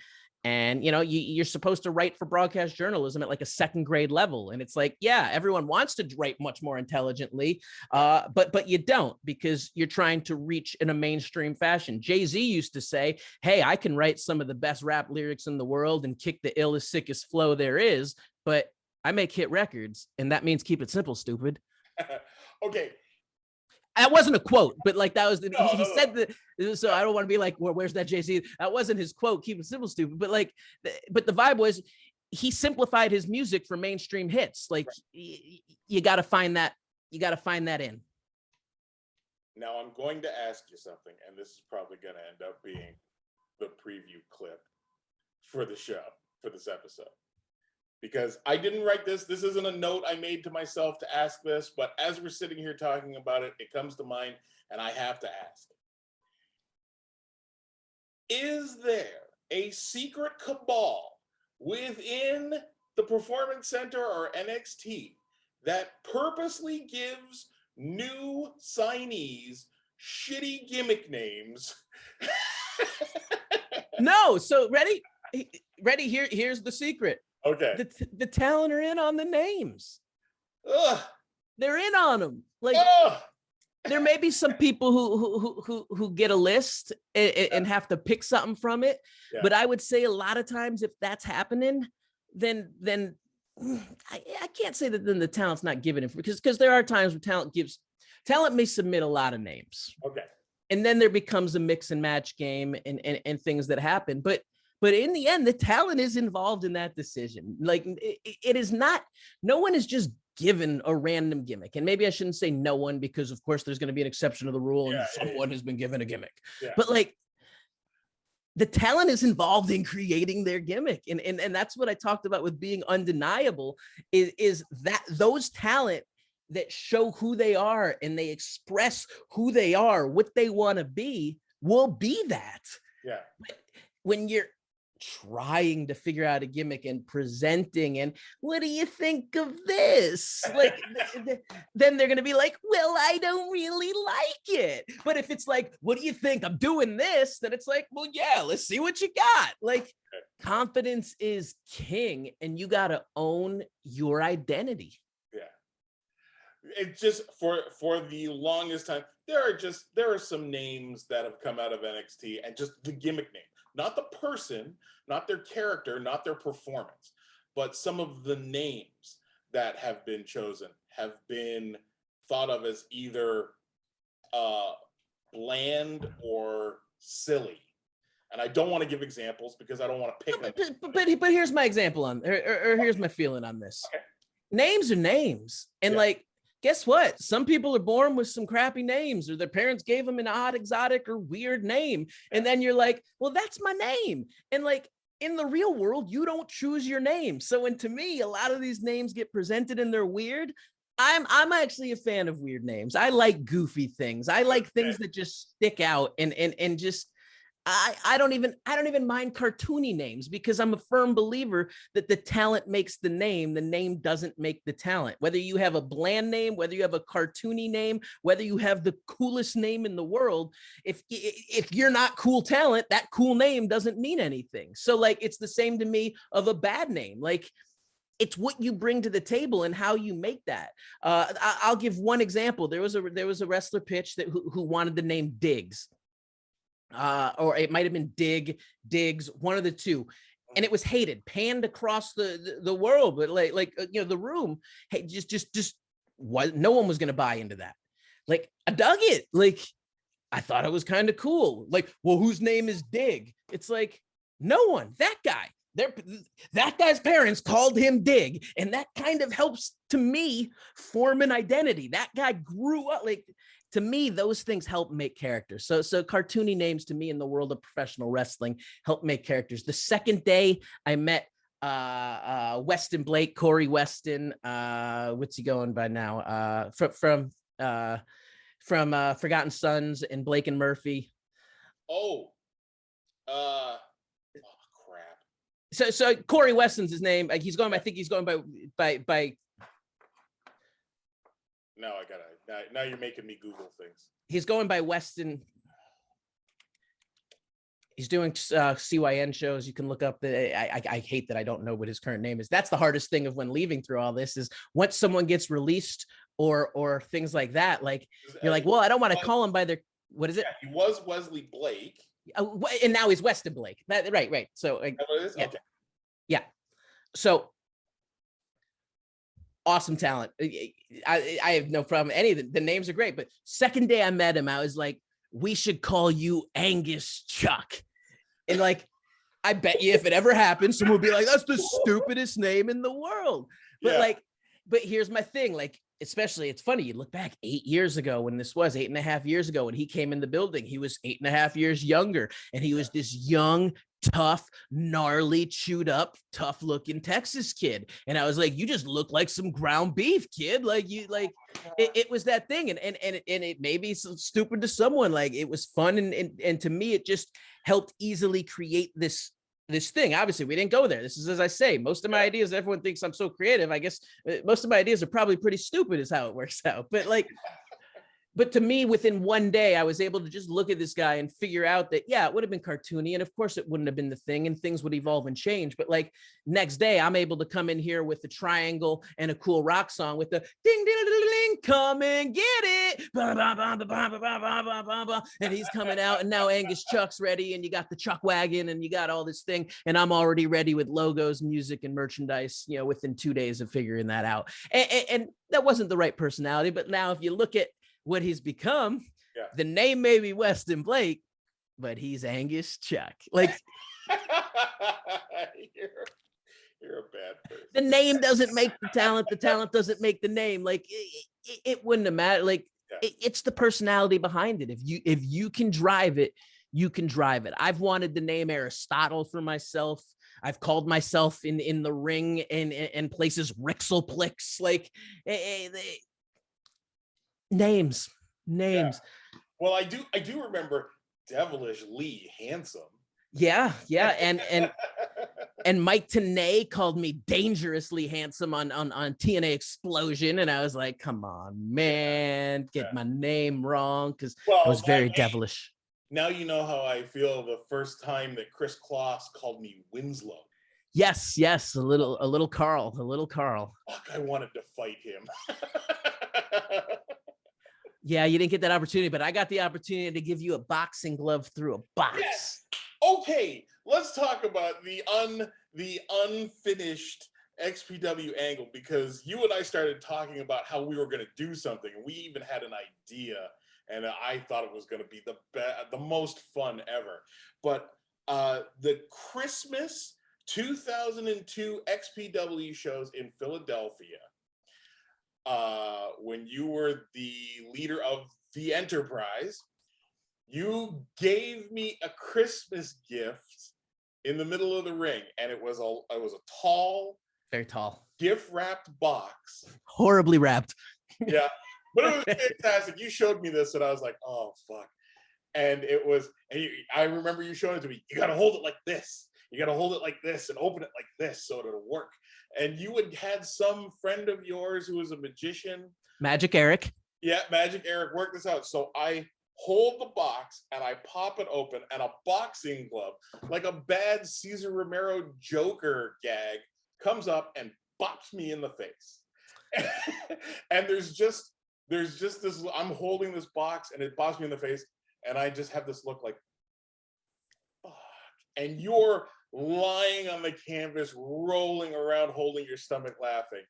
you're supposed to write for broadcast journalism at like a second grade level. And it's like, yeah, everyone wants to write much more intelligently, but you don't, because you're trying to reach in a mainstream fashion. Jay-Z used to say, hey, I can write some of the best rap lyrics in the world and kick the illest, sickest flow there is, but I make hit records, and that means keep it simple, stupid. Okay. That wasn't a quote, but like that was he said that. So I don't want to be like, well, where's that Jay-Z? That wasn't his quote, keep it simple, stupid. But like, but the vibe was he simplified his music for mainstream hits. Like, you got to find that. You got to find that in. Now I'm going to ask you something, and this is probably going to end up being the preview clip for the show, for this episode. because I didn't write this. This isn't a note I made to myself to ask this, but as we're sitting here talking about it, it comes to mind, and I have to ask. Is there a secret cabal within the Performance Center or NXT that purposely gives new signees shitty gimmick names? No, so ready? Here's the secret. Okay. The talent are in on the names. Ugh. They're in on them. Like, Ugh. there may be some people who get a list and have to pick something from it, but I would say a lot of times if that's happening, then I can't say that then the talent's not giving it, because there are times where talent may submit a lot of names. Okay. And then there becomes a mix and match game and things that happen. But in the end, the talent is involved in that decision. Like, it is not, no one is just given a random gimmick. And maybe I shouldn't say no one, because of course there's going to be an exception to the rule and someone has been given a gimmick. Yeah. But like, the talent is involved in creating their gimmick. And that's what I talked about with being undeniable, is that those talent that show who they are and they express who they are, what they want to be, will be that. Yeah. When you're trying to figure out a gimmick and presenting, and what do you think of this? Like, then they're going to be like, well, I don't really like it. But if it's like, what do you think? I'm doing this. Then it's like, well, yeah, let's see what you got. Like, confidence is king, and you got to own your identity. Yeah. It's just for the longest time, there are some names that have come out of NXT, and just the gimmick name. Not the person, not their character, not their performance, but some of the names that have been chosen have been thought of as either bland or silly. And I don't want to give examples because I don't want to pick them. But here's my example or here's my feeling on this. Okay. Names are names. And like, guess what? Some people are born with some crappy names, or their parents gave them an odd, exotic, or weird name. And then you're like, well, that's my name. And like, in the real world, you don't choose your name. So, and to me, a lot of these names get presented and they're weird. I'm actually a fan of weird names. I like goofy things. I like things that just stick out and just, I don't even mind cartoony names, because I'm a firm believer that the talent makes the name doesn't make the talent. Whether you have a bland name, whether you have a cartoony name, whether you have the coolest name in the world, if you're not cool talent, that cool name doesn't mean anything. So like, it's the same to me of a bad name. Like, it's what you bring to the table and how you make that. I'll give one example. There was a wrestler pitch who wanted the name Diggs. Or it might have been Diggs, one of the two, and it was hated, panned across the world. But like the room, hey, just what? No one was going to buy into that. Like, I dug it. Like, I thought it was kind of cool. Like, well, whose name is Dig? It's like, no one. That guy. That guy's parents called him Dig, and that kind of helps to me form an identity. That guy grew up like. To me, those things help make characters. So cartoony names to me in the world of professional wrestling help make characters. The second day I met Weston Blake, Corey Weston, what's he going by now? From Forgotten Sons and Blake and Murphy. Oh, crap. So Corey Weston's his name. Like, I think he's going by. No, I got it. Now you're making me Google things. He's going by Weston. He's doing CYN shows. You can look up I hate that I don't know what his current name is. That's the hardest thing of when leaving through all this, is once someone gets released or things like that, like you're like, well, I don't want to call him by their, what is it? Yeah, he was Wesly Blake. And now he's Weston Blake. Right. So is that what it is? Yeah. Okay. Yeah. So awesome talent. I have no problem. Any of the names are great, but second day I met him, I was like, we should call you Angus Chuck. And like, I bet you if it ever happens, someone will be like, that's the stupidest name in the world. But but here's my thing. Like, especially, it's funny, you look back 8 years ago when this was 8.5 years ago, when he came in the building, he was 8.5 years younger. And he was this young, tough, gnarly, chewed up, tough looking Texas kid. And I was like, you just look like some ground beef, kid. Like you, like it was that thing. And it may be so stupid to someone. Like it was fun. And to me, it just helped easily create this thing. Obviously we didn't go there. This is, as I say, most of my ideas, everyone thinks I'm so creative. I guess most of my ideas are probably pretty stupid is how it works out. But like, but to me, within one day, I was able to just look at this guy and figure out that, yeah, it would have been cartoony. And of course, it wouldn't have been the thing and things would evolve and change. But like next day, I'm able to come in here with the triangle and a cool rock song with the ding, ding, ding, ding, come and get it. And he's coming out. And now Angus Chuck's ready. And you got the Chuck wagon and you got all this thing. And I'm already ready with logos, music, and merchandise, you know, within 2 days of figuring that out. And that wasn't the right personality. But now if you look at what he's become, the name may be Wesly Blake, but he's Angus Chuck. Like you're a bad person. The name doesn't make the talent doesn't make the name. Like it wouldn't have mattered. Like it's the personality behind it. If you can drive it, you can drive it. I've wanted the name Aristotle for myself. I've called myself in the ring and places Rixelplix. Like names. Yeah. Well, I do remember Devilish Lee Handsome. Yeah. And Mike Tenay called me dangerously handsome on TNA Explosion, and I was like, come on, man, get my name wrong, because I was very devilish. Now you know how I feel the first time that Chris Kloss called me Winslow. Yes, a little Carl. Fuck, I wanted to fight him. Yeah, you didn't get that opportunity, but I got the opportunity to give you a boxing glove through a box. Yes. Okay, let's talk about the unfinished XPW angle, because you and I started talking about how we were going to do something, and we even had an idea, and I thought it was going to be the most fun ever. But the Christmas 2002 XPW shows in Philadelphia, when you were the leader of the Enterprise, you gave me a Christmas gift in the middle of the ring, and it was a tall, very tall, gift wrapped box, horribly wrapped. Yeah, but it was fantastic. You showed me this, and I was like, "Oh fuck!" And I remember you showing it to me. You got to hold it like this. You got to hold it like this and open it like this so it'll work. And you had some friend of yours who was a magician. Magic Eric. Yeah, Magic Eric worked this out. So I hold the box and I pop it open, and a boxing glove, like a bad Cesar Romero Joker gag, comes up and bops me in the face. And there's just this, I'm holding this box and it bops me in the face, and I just have this look like, fuck. And you're lying on the canvas, rolling around, holding your stomach, laughing.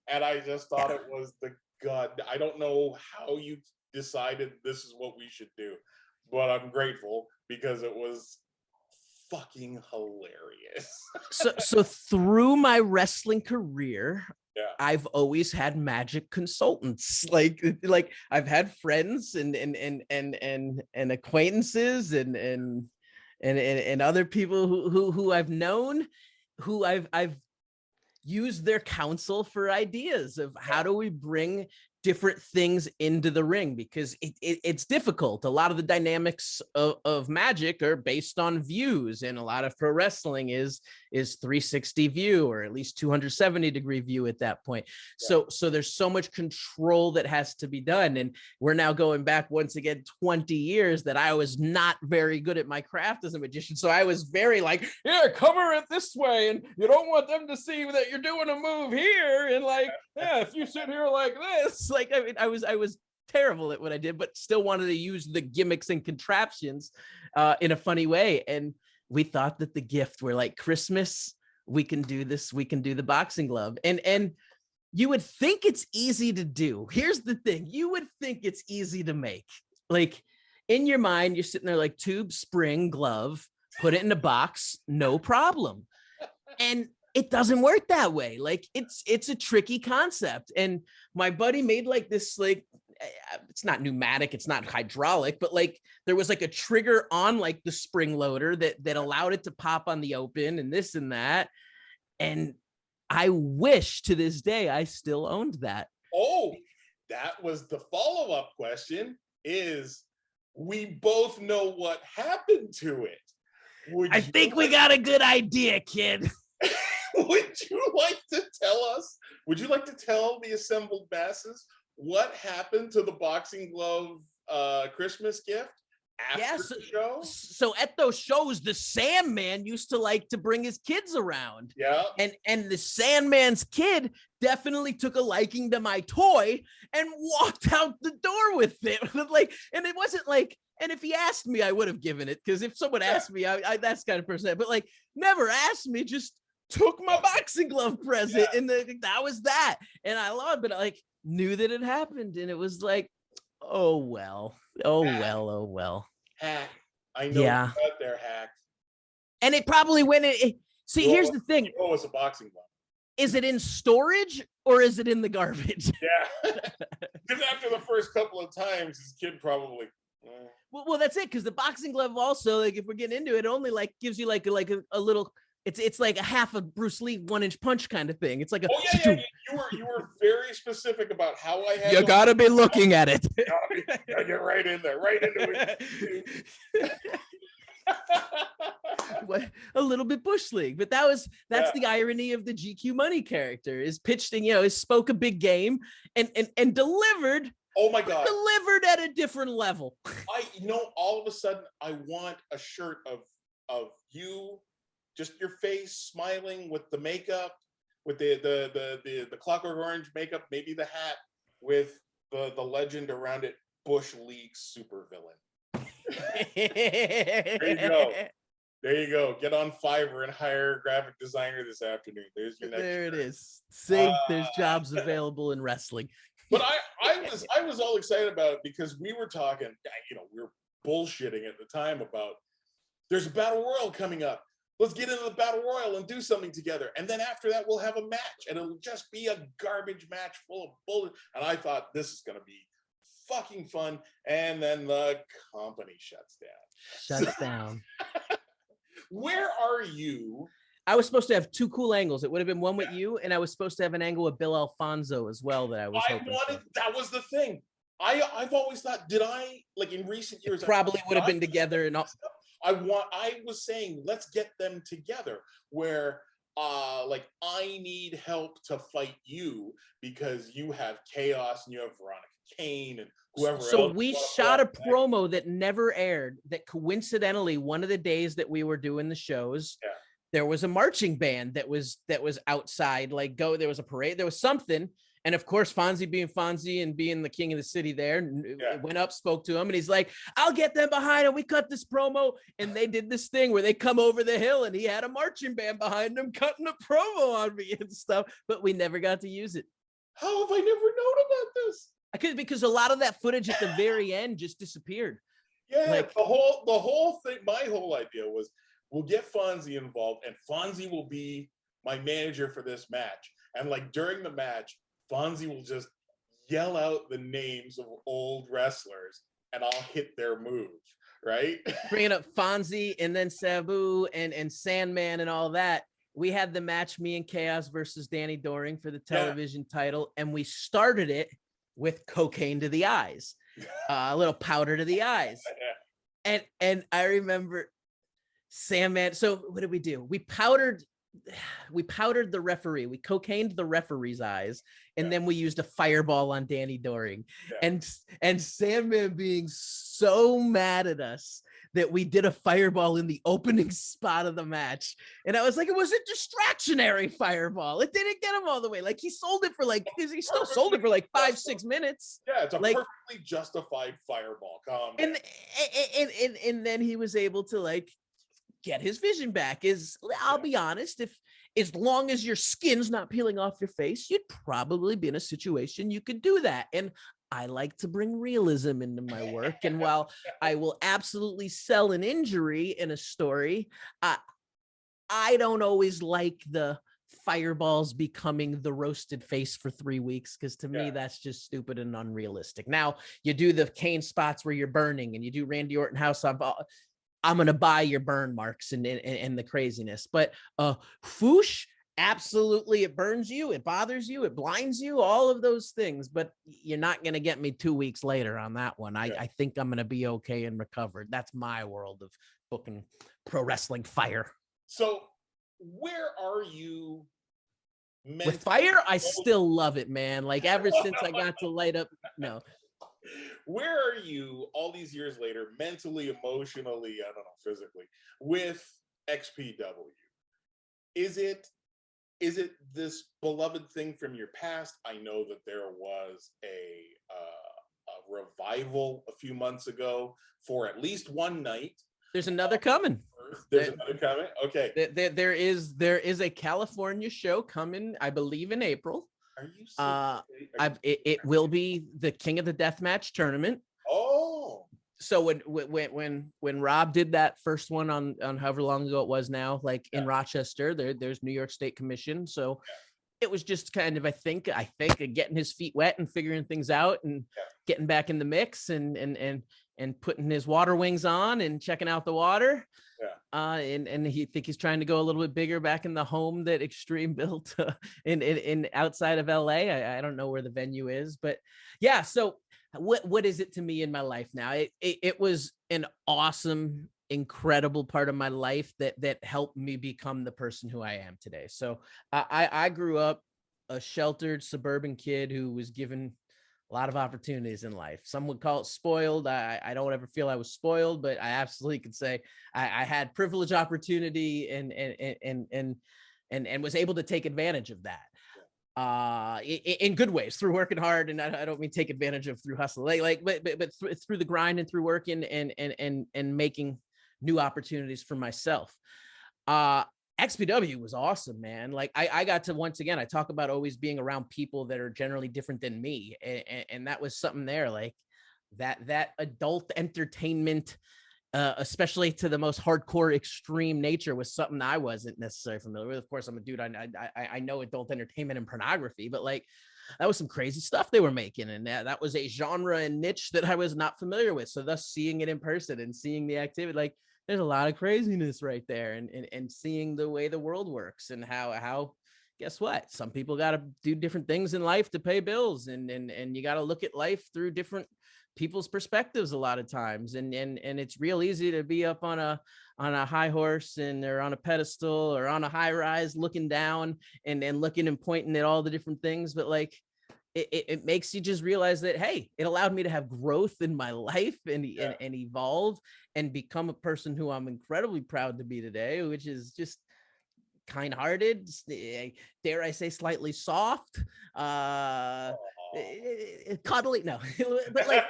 And I just thought it was the God. I don't know how you decided this is what we should do, but I'm grateful because it was fucking hilarious. so through my wrestling career, I've always had magic consultants. Like I've had friends and acquaintances and other people who I've known, who I've used their counsel for ideas of how do we bring different things into the ring, because it's difficult. A lot of the dynamics of magic are based on views, and a lot of pro wrestling is 360 view, or at least 270 degree view at that point. So there's so much control that has to be done. And we're now going back once again 20 years that I was not very good at my craft as a magician. So I was very like, yeah, cover it this way, and you don't want them to see that you're doing a move here, and like, yeah, if you sit here like this. Like, I mean, I was terrible at what I did, but still wanted to use the gimmicks and contraptions in a funny way. And we thought that the gift, we're like, Christmas, we can do this. We can do the boxing glove. And you would think it's easy to do. Here's the thing. You would think it's easy to make. Like in your mind, you're sitting there like tube, spring, glove, put it in a box, no problem. And it doesn't work that way. Like it's a tricky concept. And my buddy made like this, like, it's not pneumatic, it's not hydraulic, but like there was like a trigger on like the spring loader that allowed it to pop on the open and this and that. And I wish to this day I still owned that. Oh, that was the follow-up question, is we both know what happened to it. I think we got a good idea, kid. Would you like to tell us, would you like to tell the assembled masses what happened to the boxing glove Christmas gift after the show? So at those shows, the Sandman used to like to bring his kids around. Yeah. And the Sandman's kid definitely took a liking to my toy and walked out the door with it. Like, and it wasn't like, and if he asked me, I would have given it, because if someone asked me, I that's kind of person, but like never asked me, just took my boxing glove present, and that was that. And I loved it, but I like knew that it happened, and it was like, oh well. Hack. I know yeah. Out there, hack. And it probably went in. See, here's the thing. Oh, it's a boxing glove. Is it in storage or is it in the garbage? Yeah. Because after the first couple of times, his kid probably. Well, that's it. Because the boxing glove also, like, if we're getting into it, only like gives you like a little. It's like a half of Bruce Lee 1-inch punch kind of thing. It's like a. Oh yeah. You were very specific about how I had. You gotta be looking at it. Yeah, get right in there, right into it. A little bit bush league, but that's the irony of the GQ Money character, is pitched and is spoke a big game and delivered. Oh my God, delivered at a different level. All of a sudden I want a shirt of you, just your face smiling with the makeup, with the Clockwork Orange makeup, maybe the hat with the legend around it, Bush League supervillain. There you go. Get on Fiverr and hire a graphic designer this afternoon. There's your next There shirt. It is. See, there's jobs available in wrestling. But I was all excited about it because we were talking, we were bullshitting at the time about there's a battle royal coming up. Let's get into the battle royal and do something together. And then after that, we'll have a match, and it'll just be a garbage match full of bullshit. And I thought, this is going to be fucking fun. And then the company shuts down. Where are you? I was supposed to have two cool angles. It would have been one with you, and I was supposed to have an angle with Bill Alfonso as well that I was hoping for. That was the thing. I've always thought, did I, like in recent years, probably would have been together and all. I was saying, let's get them together where I need help to fight you because you have Chaos and you have Veronica Kane and whoever else. So we shot a promo that never aired, that coincidentally one of the days that we were doing the shows, there was a marching band that was outside, there was a parade, there was something. And of course, Fonzie being Fonzie and being the king of the city there, went up, spoke to him, and he's like, I'll get them behind him. We cut this promo. And they did this thing where they come over the hill and he had a marching band behind him cutting a promo on me and stuff. But we never got to use it. How have I never known about this? Because a lot of that footage at the very end just disappeared. Yeah, like the whole thing, my whole idea was we'll get Fonzie involved and Fonzie will be my manager for this match. And like during the match, Fonzie will just yell out the names of old wrestlers and I'll hit their move, right? Bringing up Fonzie and then Sabu and Sandman and all that. We had the match, me and Chaos versus Danny Doring for the television title. And we started it with cocaine to the eyes, a little powder to the eyes. And I remember Sandman. So what did we do? We powdered the referee. We cocained the referee's eyes, and then we used a fireball on Danny Doring. And Sandman being so mad at us that we did a fireball in the opening spot of the match. And I was like, it was a distractionary fireball. It didn't get him all the way. Like he sold it for he still sold it for 5-6 minutes. Yeah, it's a perfectly justified fireball. And then he was able to get his vision back. I'll be honest, if as long as your skin's not peeling off your face, you'd probably be in a situation you could do that. And I like to bring realism into my work. And while I will absolutely sell an injury in a story, I don't always like the Fireball's becoming the roasted face for 3 weeks, because to me that's just stupid and unrealistic. Now you do the Kane spots where you're burning, and you do Randy Orton house. I'm gonna buy your burn marks and the craziness, but Foosh, absolutely, it burns you, it bothers you, it blinds you, all of those things, but you're not gonna get me 2 weeks later on that one. I think I'm gonna be okay and recovered. That's my world of booking pro wrestling fire. So where are you with fire? I still love it, man. Like ever since I got to light up. No. Where are you all these years later, mentally, emotionally, I don't know, physically, with XPW? Is it this beloved thing from your past? I know that there was a revival a few months ago for at least one night. There's another coming. There's another coming. Okay. There is a California show coming, I believe, in April. Are you it will be the King of the Deathmatch tournament. Oh. So when Rob did that first one on however long ago it was now, like in Rochester, there's New York State Commission. So it was just kind of, I think getting his feet wet and figuring things out and getting back in the mix and putting his water wings on and checking out the water. And he's trying to go a little bit bigger back in the home that Extreme built in outside of LA. I don't know where the venue is, but yeah. So what is it to me in my life now? It was an awesome, incredible part of my life that helped me become the person who I am today. So I grew up a sheltered suburban kid who was given a lot of opportunities in life. Some would call it spoiled. I don't ever feel I was spoiled, but I absolutely could say I had privilege, opportunity, and was able to take advantage of that in good ways through working hard. And I don't mean take advantage of through hustle, but through the grind and through working and making new opportunities for myself. XPW was awesome, man. Like I got to, once again, I talk about always being around people that are generally different than me. And that was something there, like that adult entertainment, especially to the most hardcore extreme nature, was something I wasn't necessarily familiar with. Of course, I'm a dude. I know adult entertainment and pornography, but like that was some crazy stuff they were making. And that was a genre and niche that I was not familiar with. So thus seeing it in person and seeing the activity, like, there's a lot of craziness right there, and seeing the way the world works and how guess what? Some people got to do different things in life to pay bills, and you got to look at life through different people's perspectives a lot of times. And it's real easy to be up on a high horse or on a pedestal or on a high rise looking down and looking and pointing at all the different things. But like, it makes you just realize that, hey, it allowed me to have growth in my life and evolve and become a person who I'm incredibly proud to be today, which is just kind-hearted, dare I say slightly soft, cuddly, no, but like,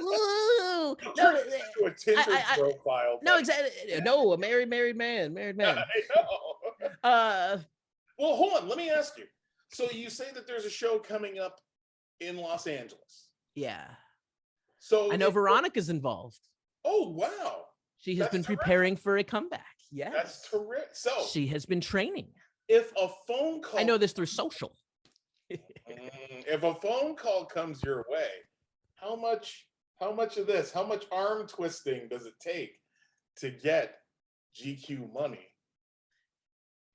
ooh, no, a Tinder profile. No, exactly, no, a married man. I know. Well, hold on, let me ask you. So you say that there's a show coming up in Los Angeles. Yeah. So I know Veronica's involved. Oh, wow. She has been preparing for a comeback. Yes. That's terrific. So she has been training. If a phone call, I know this through social. If a phone call comes your way, how much of this, how much arm twisting does it take to get GQ money?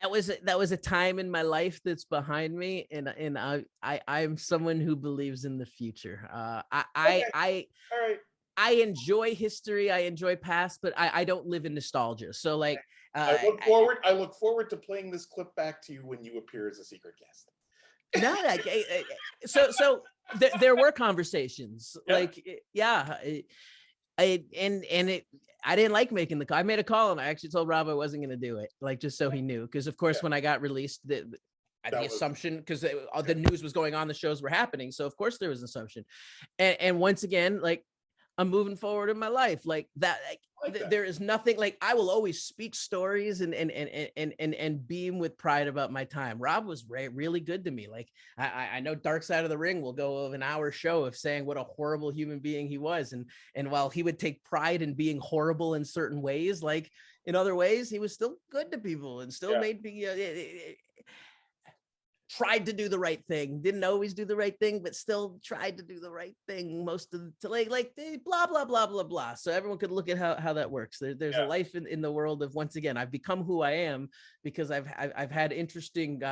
That was a time in my life that's behind me, and I'm someone who believes in the future. I enjoy history, I enjoy past, but I don't live in nostalgia. So like, I look forward to playing this clip back to you when you appear as a secret guest. No, so there were conversations, like, yeah. I didn't like making the call. I made a call and I actually told Rob I wasn't going to do it, like, just so he knew. Because of course, when I got released, the assumption, because the news was going on, the shows were happening. So of course there was an assumption. And once again, like, I'm moving forward in my life like that. There is nothing like I will always speak stories and beam with pride about my time. Rob was really good to me. Like I know Dark Side of the Ring will go of an hour show of saying what a horrible human being he was. And while he would take pride in being horrible in certain ways, like in other ways, he was still good to people and still made me tried to do the right thing, didn't always do the right thing, but still tried to do the right thing most of the like blah, blah, blah, blah, blah. So everyone could look at how that works. There's a life in the world of, once again, I've become who I am because I've had interesting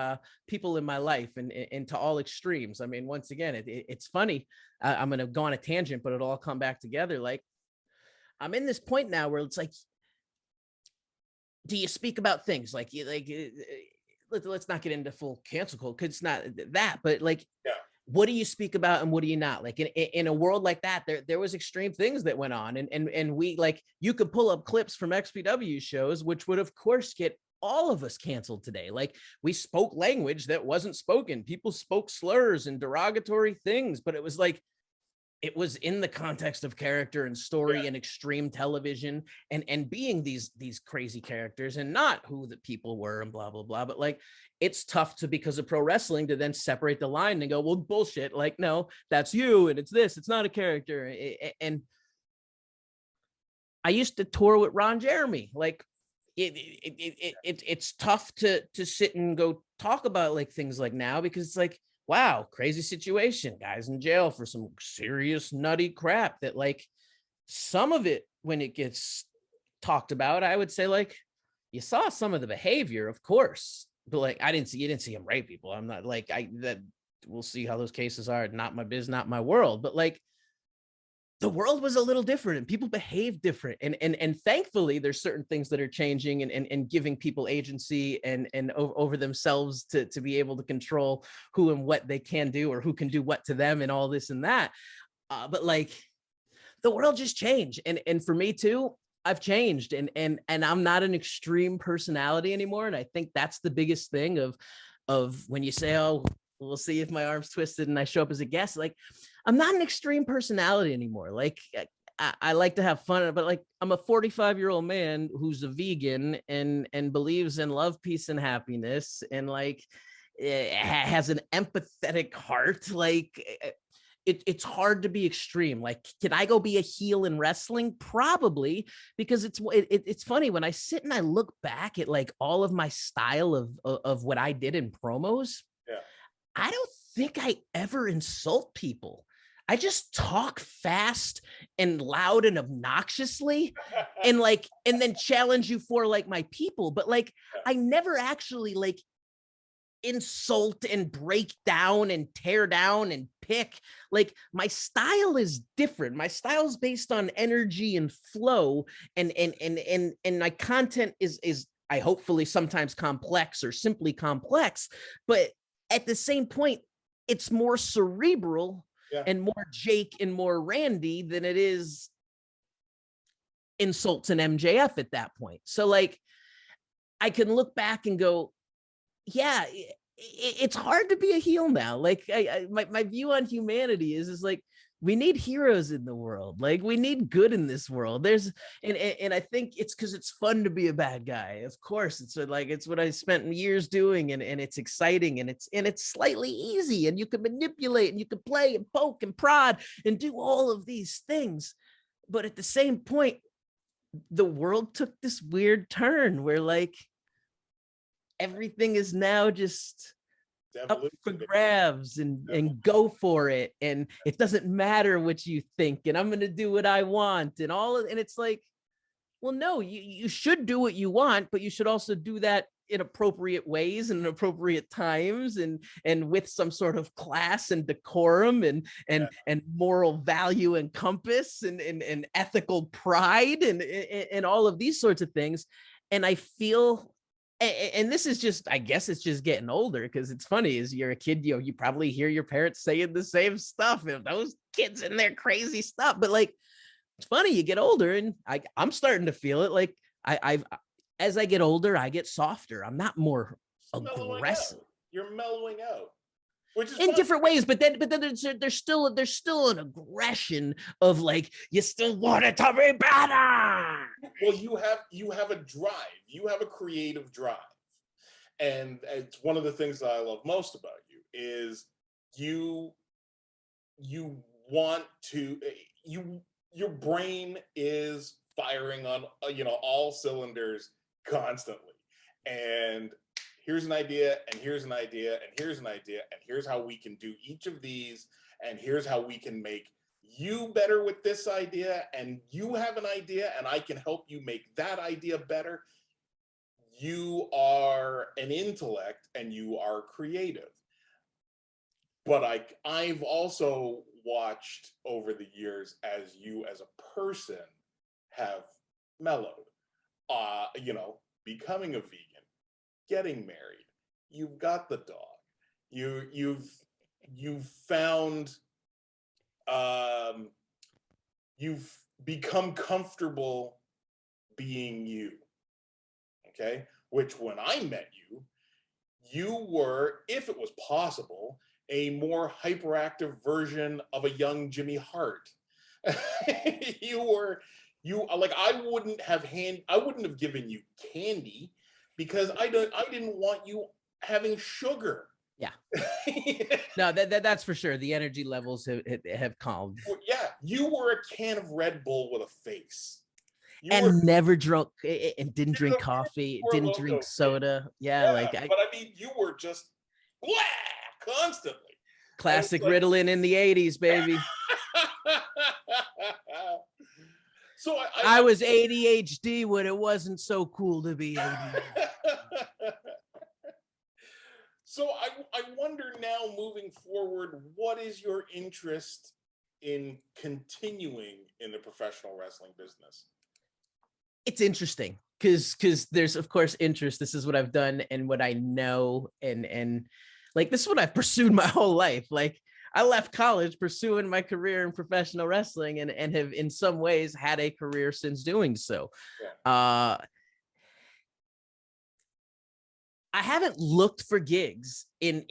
people in my life and to all extremes. I mean, once again, it's funny. I'm going to go on a tangent, but it'll all come back together. Like I'm in this point now where it's like, do you speak about things like let's not get into full cancel culture because it's not that, but like, what do you speak about and what do you not? Like in a world like that, there was extreme things that went on, and we like you could pull up clips from XPW shows, which would of course get all of us canceled today. Like we spoke language that wasn't spoken. People spoke slurs and derogatory things, but it was like it was in the context of character and story and extreme television and being these crazy characters and not who the people were and blah, blah, blah. But like, it's tough to, because of pro wrestling, to then separate the line and go, well, bullshit. Like, no, that's you. And it's this, it's not a character. And I used to tour with Ron Jeremy. Like it's tough to sit and go talk about like things like now, because it's like, wow, crazy situation, guys in jail for some serious nutty crap that like some of it, when it gets talked about, I would say like you saw some of the behavior, of course, but like you didn't see him rape people. I'm not like we'll see how those cases are. Not my biz, not my world, but like the world was a little different and people behave different. And thankfully there's certain things that are changing and giving people agency and over themselves to be able to control who and what they can do or who can do what to them and all this and that. But like the world just changed. And for me too, I've changed and I'm not an extreme personality anymore. And I think that's the biggest thing of when you say, oh, we'll see if my arm's twisted and I show up as a guest. Like, I'm not an extreme personality anymore. Like, I like to have fun, but like, I'm a 45-year-old man who's a vegan and believes in love, peace, and happiness, and like has an empathetic heart. Like, it's hard to be extreme. Like, can I go be a heel in wrestling? Probably, because it's funny when I sit and I look back at like all of my style of what I did in promos. I don't think I ever insult people. I just talk fast and loud and obnoxiously and then challenge you for like my people. But like, I never actually like insult and break down and tear down and pick. Like my style is different. My style is based on energy and flow and my content is I hopefully sometimes complex or simply complex, but at the same point, it's more cerebral and more Jake and more Randy than it is insults and MJF at that point. So like, I can look back and go, yeah, it's hard to be a heel now. Like my view on humanity is like, we need heroes in the world. Like we need good in this world. And I think it's because it's fun to be a bad guy. Of course, it's like, it's what I spent years doing and it's exciting and it's slightly easy and you can manipulate and you can play and poke and prod and do all of these things. But at the same point, the world took this weird turn where like everything is now just up for grabs and go for it, and it doesn't matter what you think, and I'm going to do what I want and it's like, well, no, you should do what you want, but you should also do that in appropriate ways and appropriate times and with some sort of class and decorum and moral value and compass and ethical pride and all of these sorts of things. And I feel, and this is just, I guess it's just getting older, because it's funny, as you're a kid, you probably hear your parents saying the same stuff, and those kids and their crazy stuff. But like, it's funny, you get older, and I'm starting to feel it. Like as I get older, I get softer. I'm not more aggressive. You're mellowing out. which is in fun. different ways, but then there's still an aggression of like, you still want it to be better. Well, you have a drive, you have a creative drive, and it's one of the things that I love most about you is you want to your brain is firing on all cylinders constantly, and here's an idea, and here's an idea, and here's an idea, and here's how we can do each of these, and here's how we can make you better with this idea, and you have an idea, and I can help you make that idea better. You are an intellect, and you are creative. But I've also watched over the years as you as a person have mellowed, becoming a vegan, getting married, you've got the dog, you've found, you've become comfortable being you, okay? Which when I met you, you were, if it was possible, a more hyperactive version of a young Jimmy Hart. I wouldn't have given you candy because I didn't want you having sugar. Yeah. No, that's for sure. The energy levels have calmed. Yeah, you were a can of Red Bull with a face. Never drunk and didn't drink coffee, didn't drink soda. Yeah, but I mean, you were just constantly. Classic Ritalin in the 80s, baby. So I was ADHD when it wasn't so cool to be ADHD. So I wonder now, moving forward, what is your interest in continuing in the professional wrestling business? It's interesting because there's of course interest. This is what I've done and what I know, and like this is what I've pursued my whole life. Like I left college pursuing my career in professional wrestling and have in some ways had a career since doing so. Yeah. I haven't looked for gigs in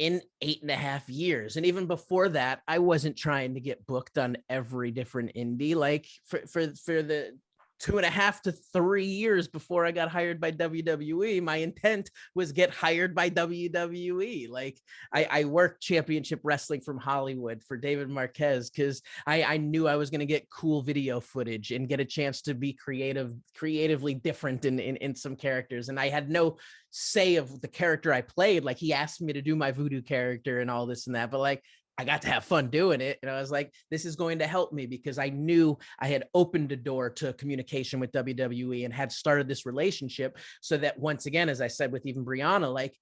8.5 years. And even before that, I wasn't trying to get booked on every different indie. Like for the 2.5 to 3 years before I got hired by WWE, my intent was get hired by WWE. Like I worked championship wrestling from Hollywood for David Marquez because I knew I was going to get cool video footage and get a chance to be creatively different in some characters. And I had no say of the character I played. Like he asked me to do my voodoo character and all this and that, but like I got to have fun doing it. And I was like, this is going to help me because I knew I had opened a door to communication with WWE and had started this relationship so that once again, as I said, with even Brianna, like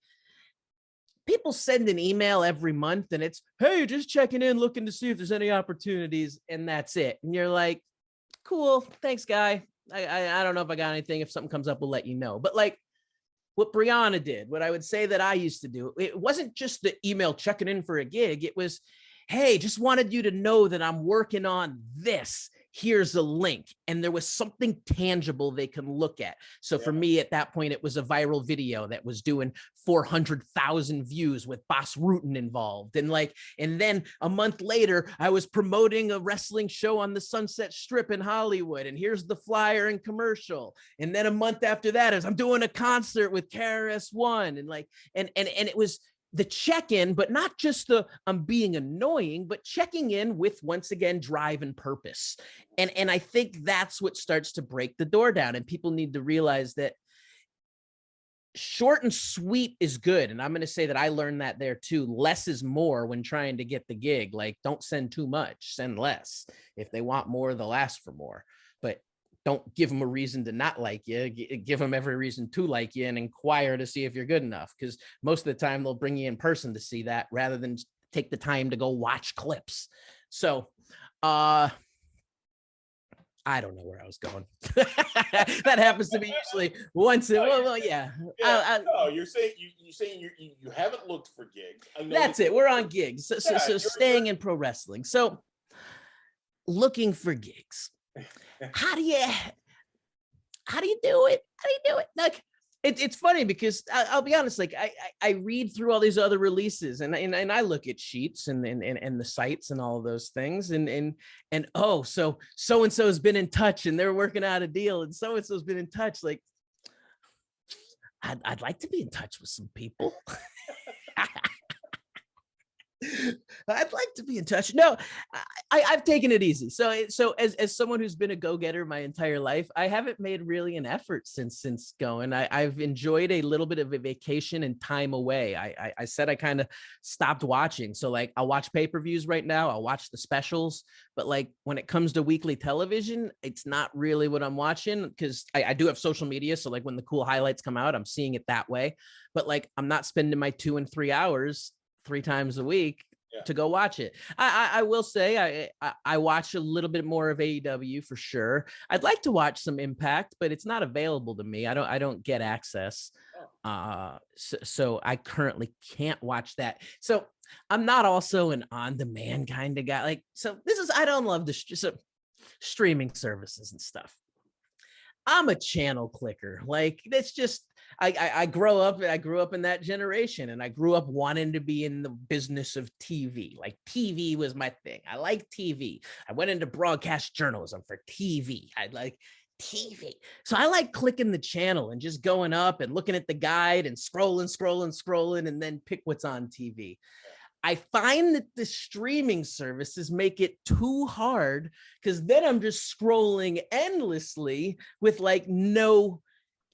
people send an email every month and it's, hey, just checking in, looking to see if there's any opportunities. And that's it. And you're like, cool. Thanks, guy. I don't know if I got anything. If something comes up, we'll let you know. But like, what Brianna did, what I would say that I used to do, it wasn't just the email checking in for a gig. It was, hey, just wanted you to know that I'm working on this. Here's a link. And there was something tangible they can look at. So for me at that point, it was a viral video that was doing 400,000 views with Boss Rutan involved. And then a month later, I was promoting a wrestling show on the Sunset Strip in Hollywood. And here's the flyer and commercial. And then a month after that is I'm doing a concert with KRS-One. And it was the check-in, but not just the I'm being annoying, but checking in with, once again, drive and purpose. And I think that's what starts to break the door down. And people need to realize that short and sweet is good. And I'm going to say that I learned that there too. Less is more when trying to get the gig. Like, don't send too much, send less. If they want more, they'll ask for more. But don't give them a reason to not like you. Give them every reason to like you and inquire to see if you're good enough. Because most of the time they'll bring you in person to see that rather than take the time to go watch clips. So, I don't know where I was going. That happens to me usually once. Yeah. No, you're saying you haven't looked for gigs. That's it. We're on gigs. So staying in pro wrestling. So looking for gigs. How do you do it? Like, It's funny because I'll be honest, like I read through all these other releases and I look at sheets and the sites and all of those things and oh, so and so has been in touch and they're working out a deal and so's been in touch. Like I'd like to be in touch with some people. I'd like to be in touch. No, I've taken it easy. So as someone who's been a go-getter my entire life, I haven't made really an effort since going. I've enjoyed a little bit of a vacation and time away. I said I kind of stopped watching. So like I'll watch pay-per-views right now. I'll watch the specials. But like when it comes to weekly television, it's not really what I'm watching because I do have social media. So like when the cool highlights come out, I'm seeing it that way. But like I'm not spending my 2 and 3 hours 3 times a week to go watch it. I will say I watch a little bit more of AEW for sure. I'd like to watch some Impact, but it's not available to me. I don't get access. So I currently can't watch that. So I'm not also an on-demand kind of guy. Like, so I don't love the streaming services and stuff. I'm a channel clicker. Like it's just, I grew up in that generation and I grew up wanting to be in the business of TV. Like TV was my thing. I like TV. I went into broadcast journalism for TV. I like TV. So I like clicking the channel and just going up and looking at the guide and scrolling and then pick what's on TV. I find that the streaming services make it too hard because then I'm just scrolling endlessly with like no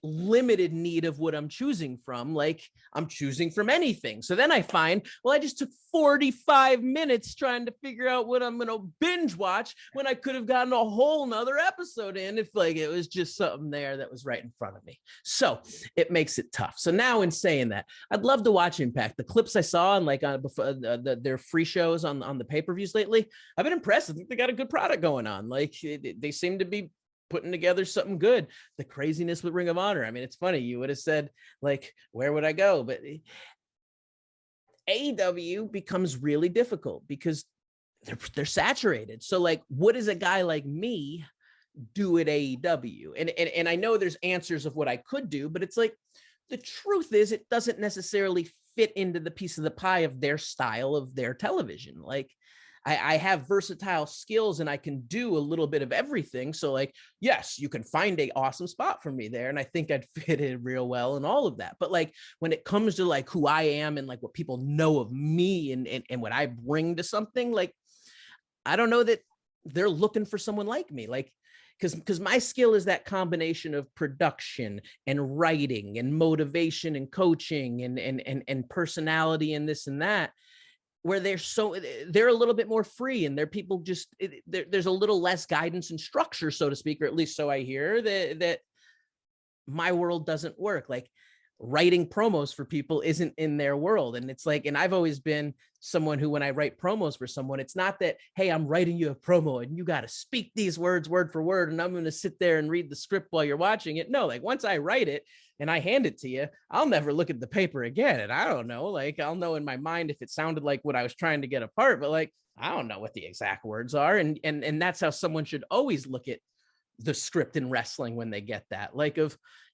limited need of what I'm choosing from. Like I'm choosing from anything. So then I find, well, I just took 45 minutes trying to figure out what I'm going to binge watch when I could have gotten a whole nother episode in if like it was just something there that was right in front of me. So it makes it tough. So now in saying that, I'd love to watch Impact. The clips I saw and like before their free shows on the pay-per-views lately, I've been impressed. I think they got a good product going on. Like they seem to be putting together something good. The craziness with Ring of Honor. I mean, it's funny. You would have said like, where would I go? But AEW becomes really difficult because they're saturated. So like, what does a guy like me do at AEW? And I know there's answers of what I could do, but it's like, the truth is it doesn't necessarily fit into the piece of the pie of their style of their television. Like, I have versatile skills and I can do a little bit of everything. So like, yes, you can find a awesome spot for me there. And I think I'd fit in real well and all of that. But like, when it comes to like who I am and like what people know of me and what I bring to something, like, I don't know that they're looking for someone like me. Like, because my skill is that combination of production and writing and motivation and coaching and personality and this and that, where they're a little bit more free and they're people just there's a little less guidance and structure, so to speak, or at least so I hear that my world doesn't work. Like writing promos for people isn't in their world. And it's like, and I've always been someone who, when I write promos for someone, it's not that, hey, I'm writing you a promo and you got to speak these words word for word and I'm going to sit there and read the script while you're watching it. No, like once I write it and I hand it to you, I'll never look at the paper again. And I don't know, like I'll know in my mind if it sounded like what I was trying to get apart, but like, I don't know what the exact words are. And that's how someone should always look at the script in wrestling when they get that. Like,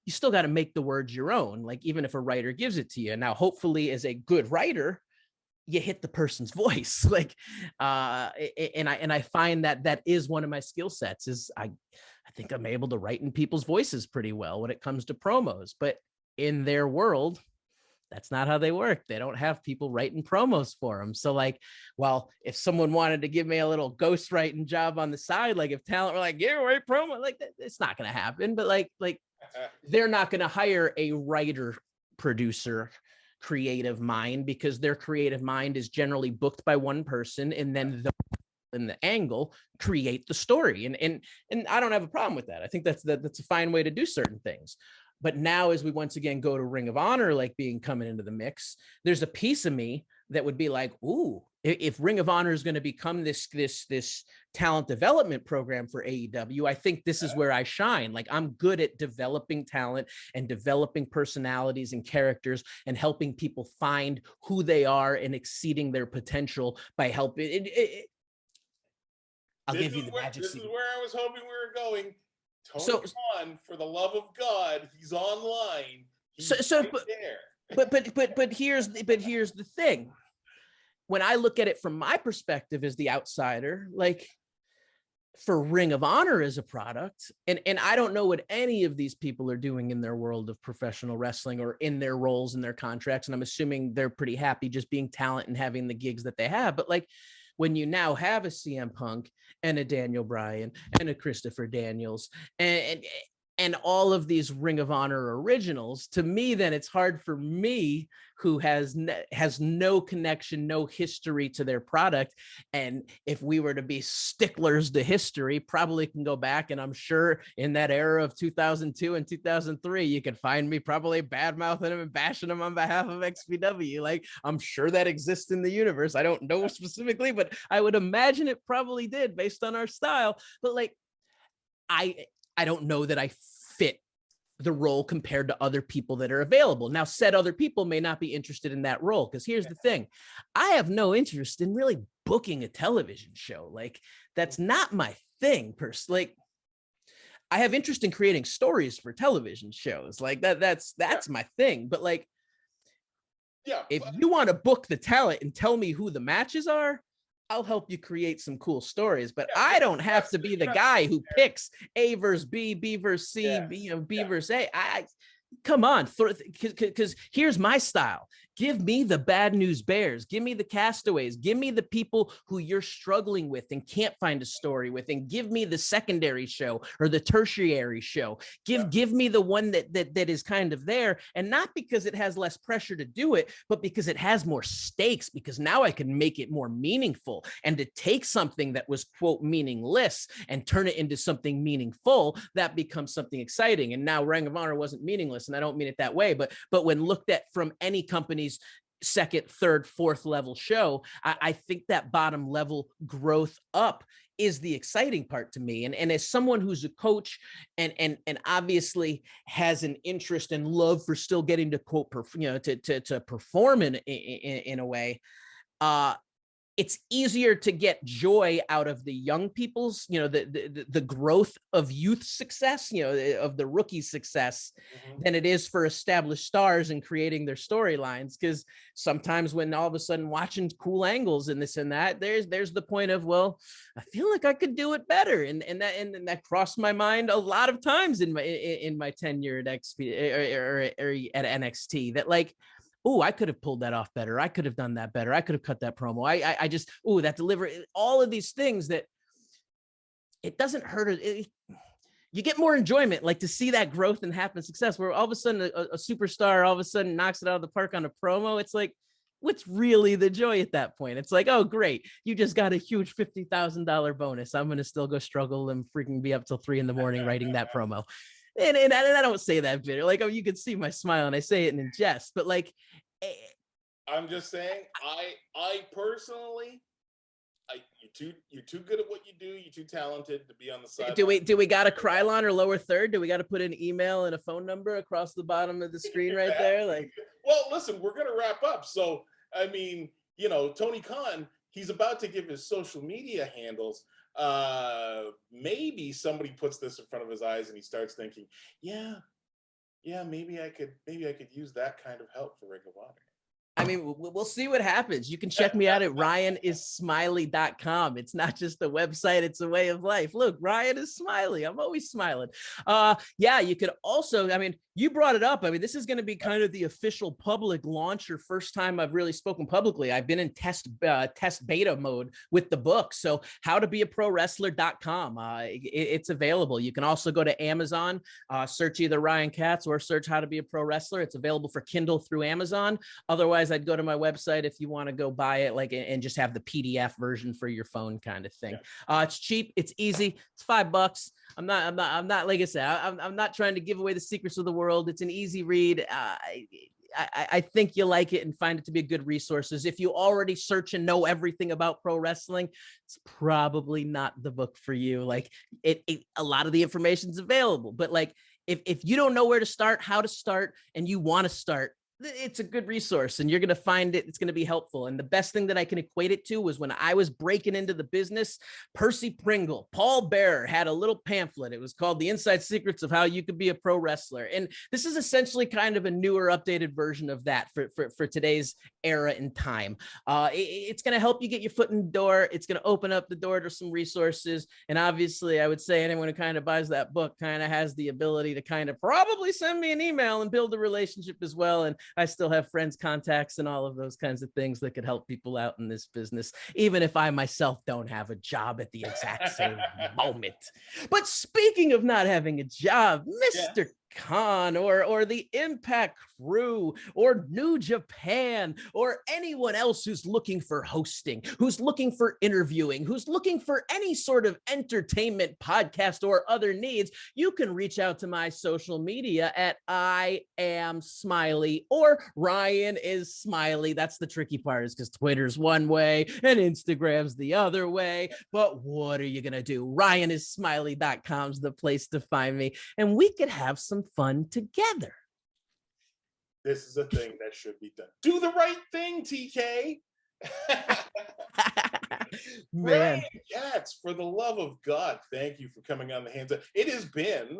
you still got to make the words your own, like even if a writer gives it to you. Now, hopefully as a good writer, you hit the person's voice. Like, and I find that is one of my skill sets is I think I'm able to write in people's voices pretty well when it comes to promos, but in their world, that's not how they work. They don't have people writing promos for them. So like, well, if someone wanted to give me a little ghost writing job on the side, like if talent were like, yeah, write promo, like it's not going to happen. But like they're not going to hire a writer, producer, creative mind, because their creative mind is generally booked by one person, and then the angle create the story. And I don't have a problem with that. I think that's a fine way to do certain things. But now, as we once again go to Ring of Honor, like coming into the mix, there's a piece of me that would be like, ooh, if Ring of Honor is going to become this talent development program for AEW, I think this is where I shine. Like, I'm good at developing talent and developing personalities and characters and helping people find who they are and exceeding their potential by helping. I'll give you the magic. This is where I was hoping we were going. Tony Khan, for the love of God, he's online. But here's the thing. When I look at it from my perspective as the outsider, like, for Ring of Honor as a product, and I don't know what any of these people are doing in their world of professional wrestling or in their roles and their contracts, and I'm assuming they're pretty happy just being talent and having the gigs that they have. But like, when you now have a CM Punk and a Daniel Bryan and a Christopher Daniels and all of these Ring of Honor originals, to me, then it's hard for me, who has no connection, no history to their product. And if we were to be sticklers to history, probably can go back, and I'm sure in that era of 2002 and 2003, you could find me probably bad-mouthing him and bashing him on behalf of XPW. Like, I'm sure that exists in the universe. I don't know specifically, but I would imagine it probably did based on our style. But like, I don't know that I fit the role compared to other people that are available. Now, said other people may not be interested in that role, because here's the thing. I have no interest in really booking a television show. Like, that's not my thing. Like, I have interest in creating stories for television shows. Like, that's my thing. But like, if you want to book the talent and tell me who the matches are, I'll help you create some cool stories, but I don't have to be the guy who picks A versus B, B versus C, B versus A. Come on, because here's my style. Give me the Bad News Bears. Give me the Castaways. Give me the people who you're struggling with and can't find a story with, and give me the secondary show or the tertiary show. Give me the one that is kind of there, and not because it has less pressure to do it, but because it has more stakes, because now I can make it more meaningful. And to take something that was, quote, meaningless and turn it into something meaningful, that becomes something exciting. And now Ring of Honor wasn't meaningless, and I don't mean it that way, but when looked at from any company's second, third, fourth level show, I think that bottom level growth up is the exciting part to me. And as someone who's a coach and obviously has an interest and love for still getting to quote, to perform in a way, it's easier to get joy out of the young people's, the growth of youth success, of the rookie success, than it is for established stars and creating their storylines. Because sometimes when all of a sudden watching cool angles and this and that, there's the point of, well, I feel like I could do it better, and that crossed my mind a lot of times in my tenure at XP or at NXT, that like, oh, I could have pulled that off better. I could have done that better. I could have cut that promo. I just, that delivery, all of these things that it doesn't hurt. You get more enjoyment, like to see that growth and happen success, where all of a sudden a superstar all of a sudden knocks it out of the park on a promo. It's like, what's really the joy at that point? It's like, oh, great. You just got a huge $50,000 bonus. I'm going to still go struggle and freaking be up till 3 a.m. writing that promo. And I don't say that bitter. Like, oh, you can see my smile and I say it in jest, but like, I'm just saying, I personally, you're too good at what you do. You're too talented to be on the side. Do we got a Krylon or lower third? Do we got to put an email and a phone number across the bottom of the screen right there? Like, well, listen, we're going to wrap up. So, I mean, Tony Khan, he's about to give his social media handles. Maybe somebody puts this in front of his eyes and he starts thinking, maybe I could use that kind of help for Ring of Honor. I mean, we'll see what happens. You can check me out at RyanIsSmiley.com. It's not just a website, it's a way of life. Look, Ryan is smiley. I'm always smiling. You could also, I mean, you brought it up. I mean, this is going to be kind of the official public launch, or first time I've really spoken publicly. I've been in test beta mode with the book. So howtobeaprowrestler.com. It's available. You can also go to Amazon, search either Ryan Katz or search How to Be a Pro Wrestler. It's available for Kindle through Amazon. Otherwise, I'd go to my website if you want to go buy it, like, and just have the PDF version for your phone kind of thing. It's cheap. It's easy. It's $5. I'm not, like I said, I'm not trying to give away the secrets of the world. It's an easy read. I think you'll like it and find it to be a good resources. If you already search and know everything about pro wrestling, it's probably not the book for you. Like, a lot of the information's available, but like, if you don't know where to start, how to start, and you want to start, it's a good resource and you're going to find it's going to be helpful. And the best thing that I can equate it to was when I was breaking into the business, Percy Pringle, Paul Bearer had a little pamphlet. It was called The Inside Secrets of How You Could Be a Pro Wrestler. And this is essentially kind of a newer, updated version of that for today's era and time. It's going to help you get your foot in the door. It's going to open up the door to some resources. And obviously I would say anyone who kind of buys that book kind of has the ability to kind of probably send me an email and build a relationship as well. And I still have friends, contacts, and all of those kinds of things that could help people out in this business, even if I myself don't have a job at the exact same moment. But speaking of not having a job, Mr. Khan or the Impact Crew or New Japan or anyone else who's looking for hosting, who's looking for interviewing, who's looking for any sort of entertainment podcast or other needs, you can reach out to my social media at I am Smiley or Ryan is Smiley. That's the tricky part, is because Twitter's one way and Instagram's the other way. But what are you gonna do? RyanIsSmiley.com's the place to find me, and we could have some fun together. This is a thing that should be done. Do the right thing, TK. Man, Katz, for the love of God, thank you for coming on the Hands Up. It has been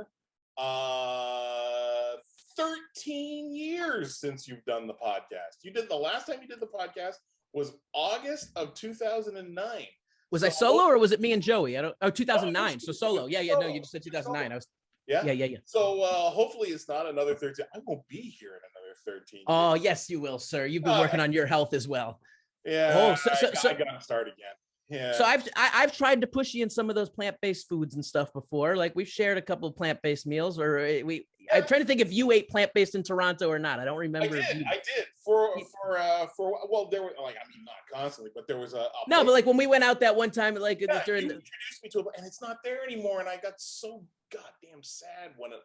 13 years since you've done the podcast. The last time you did the podcast was August of 2009. Was I solo or was it me and Joey? 2009. So solo. Yeah. No, you just said 2009. Yeah. So hopefully it's not another 13. I won't be here in another 13 years. Oh, yes, you will, sir. You've been working on your health as well. Yeah. I gotta start again. Yeah. So I've tried to push you in some of those plant-based foods and stuff before. Like we've shared a couple of plant-based meals, or I'm trying to think if you ate plant-based in Toronto or not. I don't remember. I did. Well, there were not constantly, but there was a no, but like when we went out that one time, like during you introduced me to it, and it's not there anymore, and I got so goddamn sad when it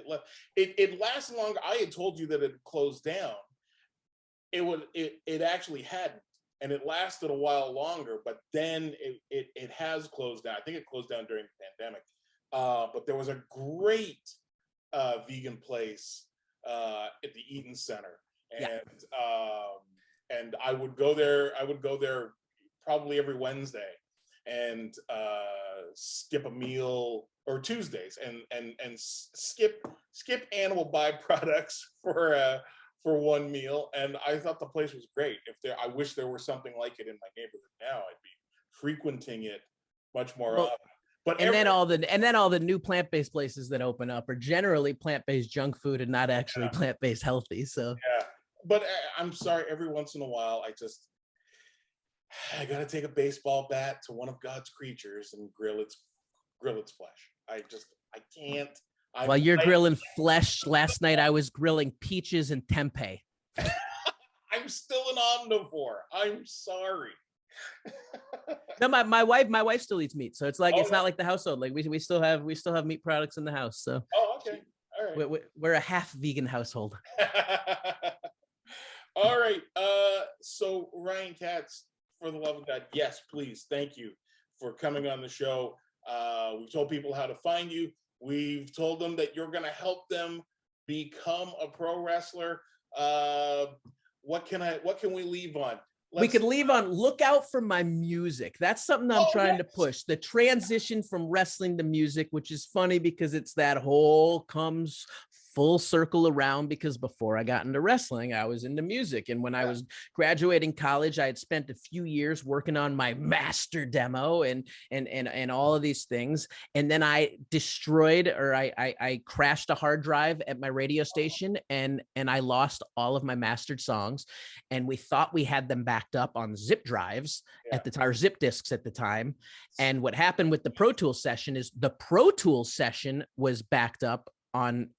left. It lasted longer. I had told you that it closed down. It actually hadn't, and it lasted a while longer, but then it has closed down. I think it closed down during the pandemic. But there was a great vegan place at the Eaton Center, and I would go there. Probably every Wednesday, and skip a meal, or Tuesdays, and skip animal byproducts for one meal. And I thought the place was great. I wish there were something like it in my neighborhood now. I'd be frequenting it much more often. But then all the new plant-based places that open up are generally plant-based junk food and not actually plant-based healthy. So but I'm sorry, every once in a while I gotta take a baseball bat to one of God's creatures and grill its flesh. I can't. While you're grilling flesh, last night I was grilling peaches and tempeh. I'm still an omnivore. I'm sorry. No, my wife still eats meat, so it's like it's not like the household. Like we still have meat products in the house. So okay, all right. We're a half vegan household. All right. So Ryan Katz, for the love of God, yes, please, thank you for coming on the show. We've told people how to find you. We've told them that you're going to help them become a pro wrestler. What can we leave on? We could leave on look out for my music. That's something I'm trying to push. The transition from wrestling to music, which is funny because it's that whole comes full circle around, because before I got into wrestling, I was into music. And when I was graduating college, I had spent a few years working on my master demo and all of these things. And then I destroyed, or I crashed a hard drive at my radio station, and I lost all of my mastered songs. And we thought we had them backed up on zip drives at the time, or zip discs at the time. And what happened with the Pro Tools session is the Pro Tools session was backed up on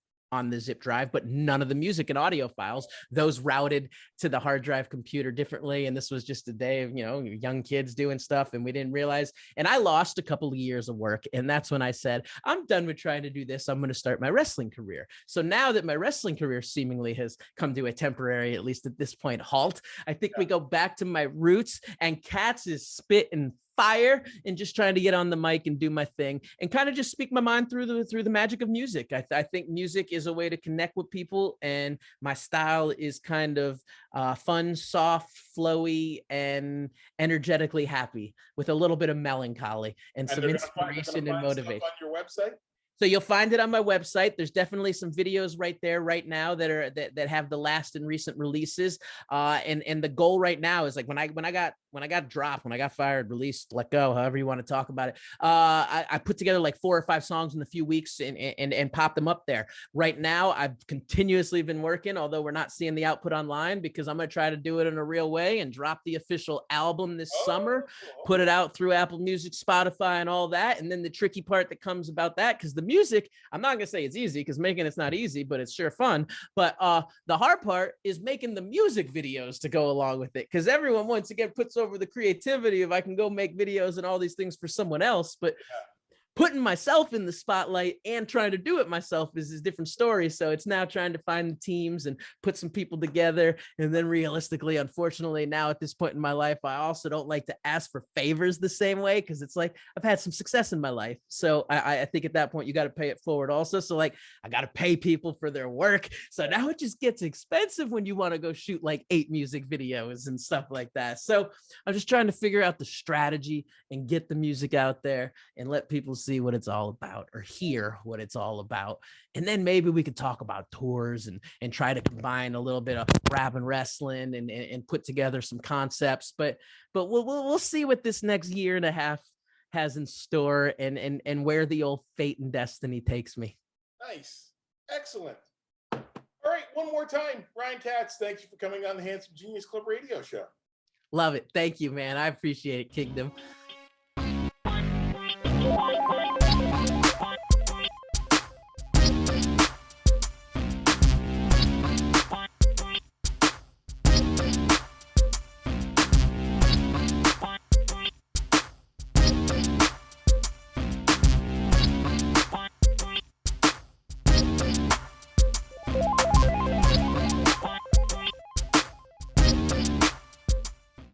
the zip drive, but none of the music and audio files. Those routed to the hard drive computer differently. And this was just a day of, young kids doing stuff, and we didn't realize. And I lost a couple of years of work. And that's when I said, I'm done with trying to do this. I'm going to start my wrestling career. So now that my wrestling career seemingly has come to a temporary, at least at this point, halt, I think we go back to my roots, and Katz is spitting fire and just trying to get on the mic and do my thing and kind of just speak my mind through the magic of music. I think music is a way to connect with people, and my style is kind of fun, soft, flowy, and energetically happy with a little bit of melancholy and some inspiration and motivation. On your website? So you'll find it on my website. There's definitely some videos right there right now that have the last and recent releases. And the goal right now is like when I got dropped, when I got fired, released, let go, however you want to talk about it. I put together like 4 or 5 songs in a few weeks and popped them up there. Right now, I've continuously been working, although we're not seeing the output online, because I'm going to try to do it in a real way and drop the official album this summer, put it out through Apple Music, Spotify, and all that. And then the tricky part that comes about that, because the music, I'm not going to say it's easy, because making it's not easy, but it's sure fun. But the hard part is making the music videos to go along with it, because everyone, once again, puts over the creativity if I can go make videos and all these things for someone else, but putting myself in the spotlight and trying to do it myself is a different story. So it's now trying to find the teams and put some people together. And then realistically, unfortunately, now at this point in my life, I also don't like to ask for favors the same way, because it's like I've had some success in my life. So I think at that point, you got to pay it forward also. So like I got to pay people for their work. So now it just gets expensive when you want to go shoot like 8 music videos and stuff like that. So I'm just trying to figure out the strategy and get the music out there and let people see what it's all about, or hear what it's all about. And then maybe we could talk about tours and try to combine a little bit of rap and wrestling and put together some concepts. But we'll see what this next year and a half has in store and where the old fate and destiny takes me. Nice. Excellent. All right. One more time, Ryan Katz, thank you for coming on the Handsome Genius Club radio show. Love it. Thank you, man. I appreciate it, Kingdom.